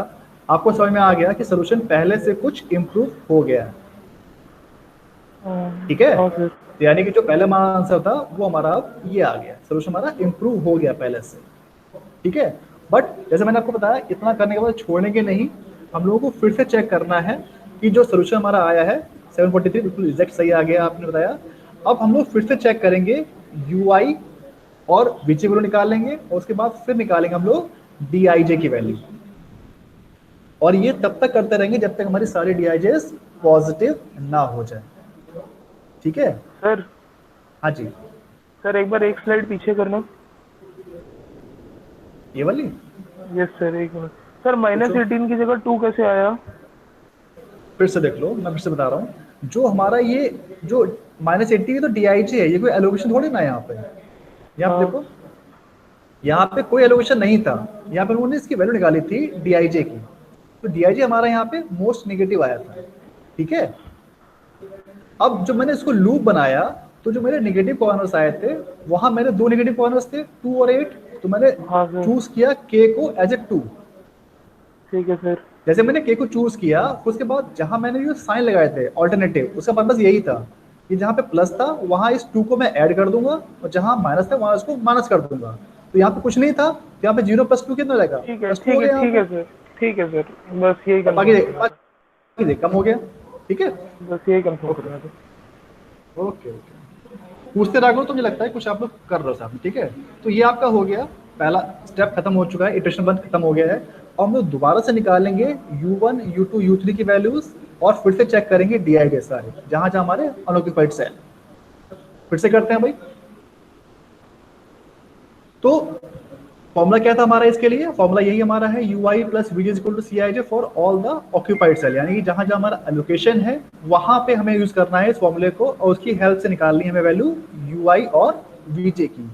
आपको समझ में आ गया कि सोल्यूशन पहले से कुछ इम्प्रूव हो गया है, ठीक है। तो यानी कि जो पहले हमारा आंसर था वो हमारा अब ये आ गया, सोल्यूशन हमारा इम्प्रूव हो गया पहले से, ठीक है। बट जैसे मैंने आपको बताया, इतना करने के बाद छोड़ने नहीं, हम लोगों को फिर से चेक करना है कि जो सोल्यूशन हमारा आया है 743 बिल्कुल एग्जैक्ट सही आ गया, आपने बताया। अब हम लोग फिर से चेक करेंगे UI और VJ वैल्यू निकालेंगे, और उसके बाद फिर निकालेंगे हम लोग DIJ की वैल्यू, और ये तब तक करते रहेंगे जब तक हमारी सारी DIJs पॉजिटिव ना हो जाए, ठीक है। सर हाँ जी सर, एक बार एक स्लाइड पीछे करना, ये वाली। यस सर, एक मिनट सर। -18 की जगह 2 कैसे आया? फिर से देख लो, मैं फिर से बता रहा हूँ, जो हमारा ये जो -80 तो DIJ है, ये कोई एलोकेशन थोड़ी ना है यहाँ पे। यहाँ पे देखो, यहाँ पे कोई एलोकेशन नहीं था, यहाँ पे उन्होंने इसकी वैल्यू निकाली थी DIJ की, तो DIJ हमारा यहाँ पे मोस्ट नेगेटिव आया था, ठीक है। अब जब मैंने इसको लूप बनाया, तो जो मेरे नेगेटिव कॉर्नर्स आए थे, वहां मेरे 2 नेगेटिव कॉर्नर्स थे, 2 और 8, तो मैंने चूज किया k को एज ए 2, ठीक है सर। जैसे मैंने k को चूज किया, उसके बाद जहां मैंने ये साइन लगाए थे ऑल्टरनेटिव, उसका पर्पस यही था कि जहां पे प्लस था वहां इस 2 को मैं ऐड कर दूंगा, और जहां माइनस था वहां उसको माइनस कर दूंगा। तो यहाँ पे कुछ नहीं था, तो यहाँ पे 0 + 2 कितना रहेगा? ठीक है सर, ठीक है सर, बस यही बाकी देख कम हो गया, ठीक है। बस यही कंफर्म करना था। ओके पूछते रहो, तो मुझे लगता है कुछ आप लोग कर रहे हो साथ में, ठीक है। तो ये आपका हो गया, पहला स्टेप खत्म हो चुका है, इटरेशन 1 खत्म हो गया है। और हम लोग दोबारा से निकालेंगे U1, U2, U3 की वैल्यूज, और फिर से चेक करेंगे DIJ सारे, जहां जहां हमारे अनऑक्यूपाइड सेल। फिर से करते हैं भाई। तो फॉर्मूला क्या था हमारा इसके लिए? फॉर्मूला यही हमारा है, UI + VJ = CIJ for all the occupied cell, यानी कि जहां जहां हमारा एलोकेशन है वहां पे हमें यूज करना है इस फॉर्मूले को, और उसकी हेल्प से निकालनी है हमें वैल्यू UI और VJ की।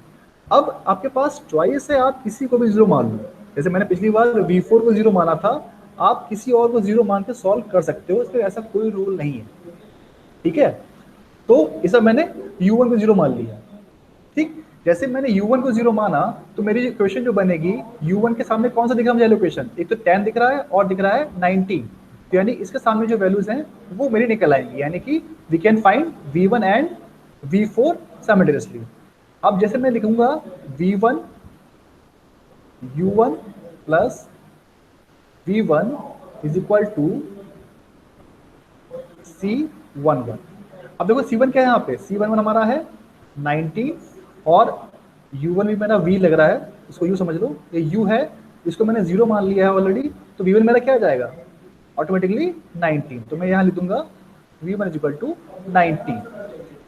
अब आपके पास चॉइस है, आप किसी को भी 0 मान लो, जैसे मैंने पिछली बार V4 को 0 माना था, आप किसी और को 0 मान के सॉल्व कर सकते हो, इसमें ऐसा कोई रूल नहीं है, ठीक है। तो इसे मैंने U1 को 0 मान लिया, ठीक। जैसे मैंने U1 को 0 माना, तो मेरी इक्वेशन जो बनेगी, U1 के सामने कौन सा दिख रहा है मुझे एलोकेशन? एक तो 10 दिख रहा है और दिख रहा है 90, तो यानी इसके सामने जो वैल्यूज हैं वो मेरी निकल आएंगी, यानी कि we can find V1 and V4 simultaneously. अब जैसे मैं लिखूंगा V1 U1 + V1 = C11। अब देखो C1 क्या है यहाँ पे? C11 हमारा है 90, और U1 भी मेरा V लग रहा है, इसको U समझ लो, ये U है, इसको मैंने 0 मान लिया है ऑलरेडी, तो V1 मेरा क्या आ जाएगा? ऑटोमेटिकली 90। तो मैं यहाँ लिखूंगा V1 = 90।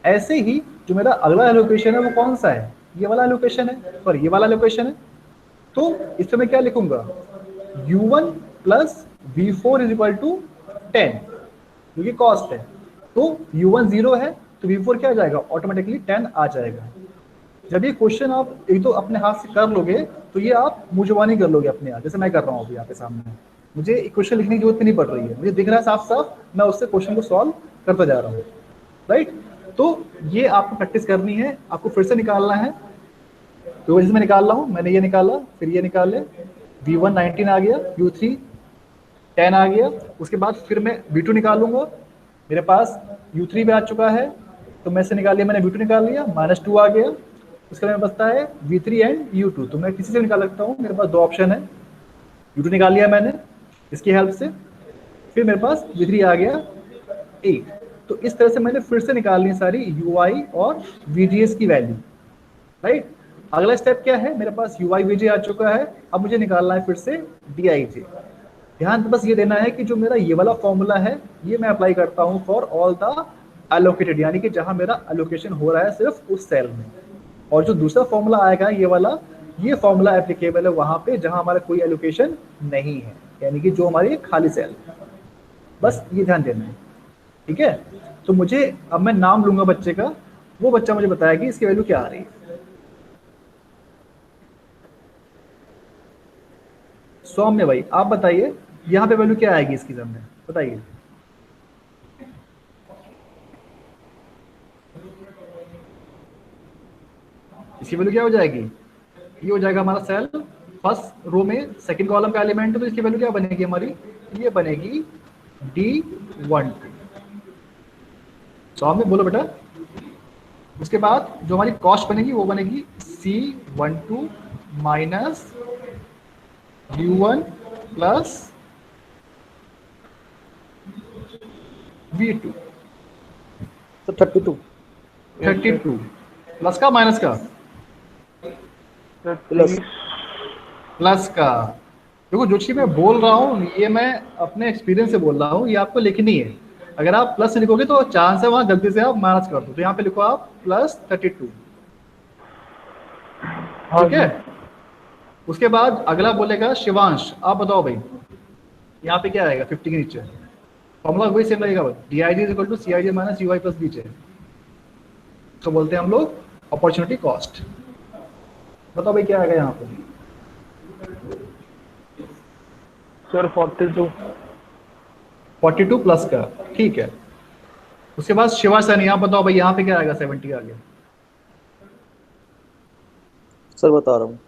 ऐसे ही जो मेरा अगला एलोकेशन है वो कौन सा है? ये वाला एलोकेशन है, और ये वाला एलोकेशन है। तो इसमें मैं क्या लिखूंगा? U1 + V4 = 10, जो कि कॉस्ट है। तो U1 0 है, तो V4 क्या आ जाएगा? ऑटोमेटिकली 10 आ जाएगा। जब ये क्वेश्चन आप एक तो अपने हाथ से कर लोगे, तो ये आप मुंहजुबानी कर लोगे अपने आप, जैसे मैं कर रहा हूँ अभी आपके सामने। मुझे क्वेश्चन लिखने की जरूरत नहीं पड़ रही है, मुझे दिख रहा है साफ साफ, मैं उससे क्वेश्चन को सॉल्व करता जा रहा हूँ, राइट। तो ये आपको प्रैक्टिस करनी है, आपको फिर से निकालना है। तो वैसे मैं निकाल रहा हूँ, मैंने ये निकाला, फिर ये निकाले, V1 19 आ गया, U3 10 आ गया। उसके बाद फिर मैं V2 निकालूंगा, मेरे पास U3 भी आ चुका है, तो मैं से निकाल लिया, मैंने V2 निकाल लिया, -2 आ गया। उसके बाद बचता है V3 एंड U2, तो मैं किसी से निकाल सकता हूँ, मेरे पास दो ऑप्शन है। U2 निकाल लिया मैंने इसकी हेल्प से, फिर मेरे पास V3 आ गया 8। तो इस तरह से मैंने फिर से निकालनी है सारी UI और VGS की वैल्यू, राइट। अगला स्टेप क्या है, मेरे पास UI VJ आ चुका है, अब मुझे निकालना है फिर से DIJ। ध्यान बस ये देना है कि जो मेरा ये वाला फॉर्मूला है ये मैं अप्लाई करता हूँ फॉर ऑल द एलोकेटेड, यानी कि जहां मेरा एलोकेशन हो रहा है सिर्फ उस सेल में, और जो दूसरा फॉर्मूला आएगा ये वाला, ये फॉर्मूला एप्लीकेबल है वहां पे जहां हमारा कोई एलोकेशन नहीं है, यानी कि जो हमारी खाली सेल। बस ये ध्यान देना है, ठीक है। तो मुझे अब मैं नाम लूंगा बच्चे का, वो बच्चा मुझे बताया कि इसकी वैल्यू क्या आ रही है। सौम्य भाई आप बताइए यहाँ पे वैल्यू क्या आएगी इसकी, सामने बताइए। इसकी वैल्यू क्या हो जाएगी, ये हो जाएगा हमारा सेल फर्स्ट रो में सेकंड कॉलम का एलिमेंट है, तो इसकी वैल्यू क्या बनेगी हमारी, ये बनेगी D12। सौम्य बोलो बेटा। उसके बाद जो हमारी कॉस्ट बनेगी वो बनेगी C12 minus U1 plus V2। तो 32 प्लस का माइनस का, प्लस प्लस का। देखो जो चीज मैं बोल रहा हूँ ये मैं अपने एक्सपीरियंस से बोल रहा हूँ, ये आपको लिखनी है। अगर आप प्लस लिखोगे तो चांस है वहां गलती से आप माइनस कर दो, तो यहाँ पे लिखो आप +32, ठीक है। उसके बाद अगला बोलेगा शिवांश, आप बताओ भाई यहाँ पे क्या आएगा 50 के नीचे, फॉर्मूला वही सेम लगेगा, DIJ = CIJ minus UI plus BJ, तो बोलते हैं हम लोग अपॉर्चुनिटी कॉस्ट। बताओ भाई क्या आएगा यहाँ पे। सर 42 प्लस का, ठीक है। उसके बाद शिवा सैनी आप बताओ भाई यहाँ पे क्या आएगा, 70 आ गया। सर बता रहा हूँ।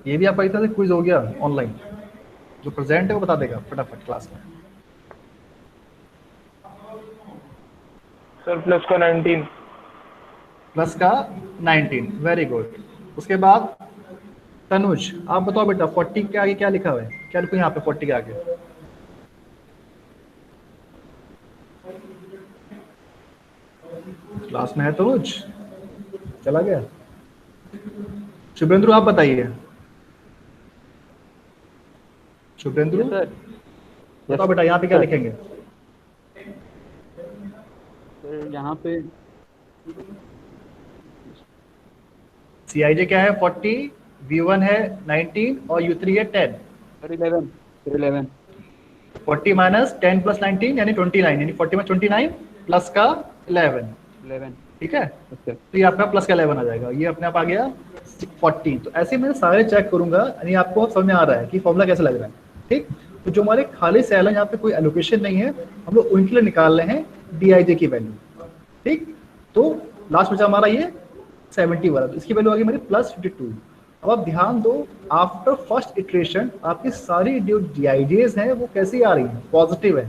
ये भी आपका इतना क्विज हो गया ऑनलाइन, जो प्रेजेंट है वो बता देगा फटाफट क्लास में। सर प्लस का 19। प्लस का 19, वेरी गुड। उसके बाद तनुज आप बताओ बेटा 40 के आगे क्या लिखा हुआ है, क्या लिखूं यहाँ पे 40 के आगे। क्लास में है तनुज, चला गया। शुभेंद्र आप बताइए, शुभेंद्र बताओ बेटा यहाँ पे क्या लिखेंगे। सर यहाँ पे CIJ क्या है 40, V1 है 19 और U3 है 10। सर 11 40 माइनस 10 प्लस 19 यानी 29, यानी 40 में 29 प्लस का 11, ठीक है। तो ये आपका प्लस का 11 आ जाएगा, ये अपने आप आ गया 40। तो ऐसे मैं सारे चेक करूंगा, यानी आपको समझ में आ रहा है कि फॉर्मूला कैसे लग रहा है, ठीक। तो जो हमारे खाली सेल है यहाँ पे कोई एलोकेशन नहीं है, हम लोग उनके लिए निकाल रहे हैं DIJ की वैल्यू, ठीक। तो लास्ट बचा हमारा ये 70 वाला, तो इसकी वैल्यू आ गई हमारी +52। अब आप ध्यान दो, आफ्टर फर्स्ट इटरेशन आपकी सारी जो DIJs हैं वो कैसी आ रही हैं, पॉजिटिव है,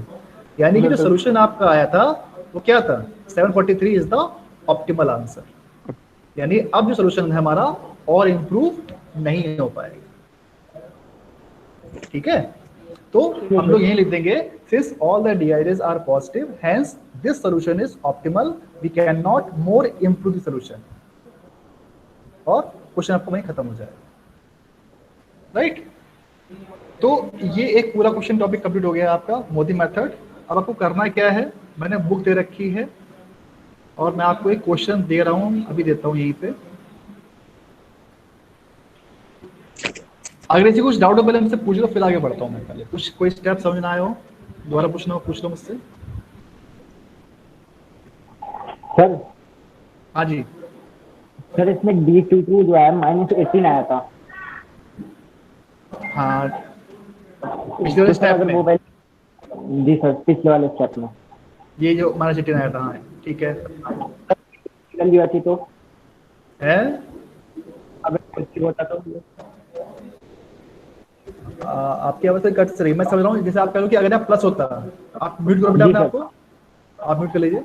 यानी कि जो सोल्यूशन आपका आया था वो क्या था, 743 इज द ऑप्टिमल आंसर। यानी अब जो सोल्यूशन है हमारा और इम्प्रूव नहीं हो पाएगा, ठीक है। तो हम लोग यही लिख देंगे, since all the DIJs are positive, hence this solution is optimal, we cannot more improve the solution, और क्वेश्चन आपको वहीं खत्म हो जाएगा, राइट। तो ये एक पूरा क्वेश्चन टॉपिक कंप्लीट हो गया आपका मोदी मेथड। अब आपको करना क्या है, मैंने बुक दे रखी है और मैं आपको एक क्वेश्चन दे रहा हूँ, अभी देता हूँ यहीं पे। अगर ऐसी कुछ डाउट हो पहले मुझसे पूछ लो, फिर आगे बढ़ता हूँ मैं। पहले कुछ कोई स्टेप समझ ना आए हो, दोबारा पूछना हो पूछ लो मुझसे। सर हाँ जी सर इसमें D22 जो है -18 आया था। हाँ पिछले वाले तो सर स्टेप अगर में, वो वैल्यू जी सर पिछले वाले स्टेप में ये जो हमारा सिटीजन आया था, हाँ, ठीक है। गंदी बात थी तो है अगर कुछ होता तो आपकी आवाज से कट से रही, मैं समझ रहा हूँ। जैसे आप कह रहे हो कि अगर यहाँ प्लस होता, आप म्यूट करो बेटा जी अपने सर। आप को, आप म्यूट कर लीजिए।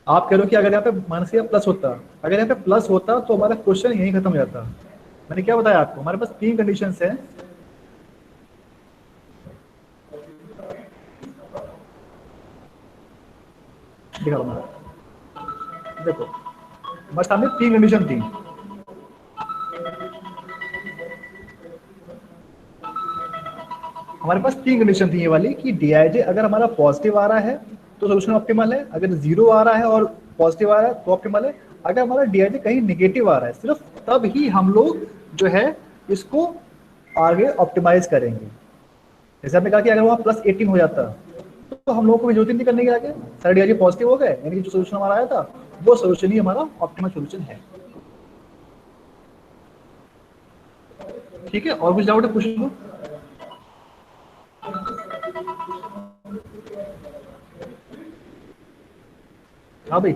आप कह रहे हो कि अगर यहाँ पे माइनस या प्लस होता, अगर यहाँ पे प्लस होता तो हमारा क्वेश्चन यहीं खत्म हो जाता। मैंने क्या बताया आपको, हमारे पास 3 कंडीशंस हैं। दिखा रहा हूं, देखो हमारे सामने 3 कंडीशन थी। हमारे पास 3 कंडीशन थी ये वाली कि डीआईजे अगर हमारा पॉजिटिव आ रहा है तो सोल्यूशन ऑप्टिमल है, अगर 0 आ रहा है और पॉजिटिव आ रहा है तो ऑप्टिमल है, अगर हमारा डीआईजे कहीं नेगेटिव आ रहा है सिर्फ तब ही हम लोग जो है इसको आगे ऑप्टिमाइज करेंगे। जैसे आपने कहा कि अगर वहाँ +18 हो जाता तो हम लोगों को भी जरूरत नहीं करने के आगे, सारे डीआईजे पॉजिटिव हो गए, यानी कि जो सोल्यूशन हमारा आया था वो सोल्यूशन ही हमारा ऑप्टिमल सोल्यूशन है। ठीक है, और कुछ डाउट है पूछ लो। हाँ भाई।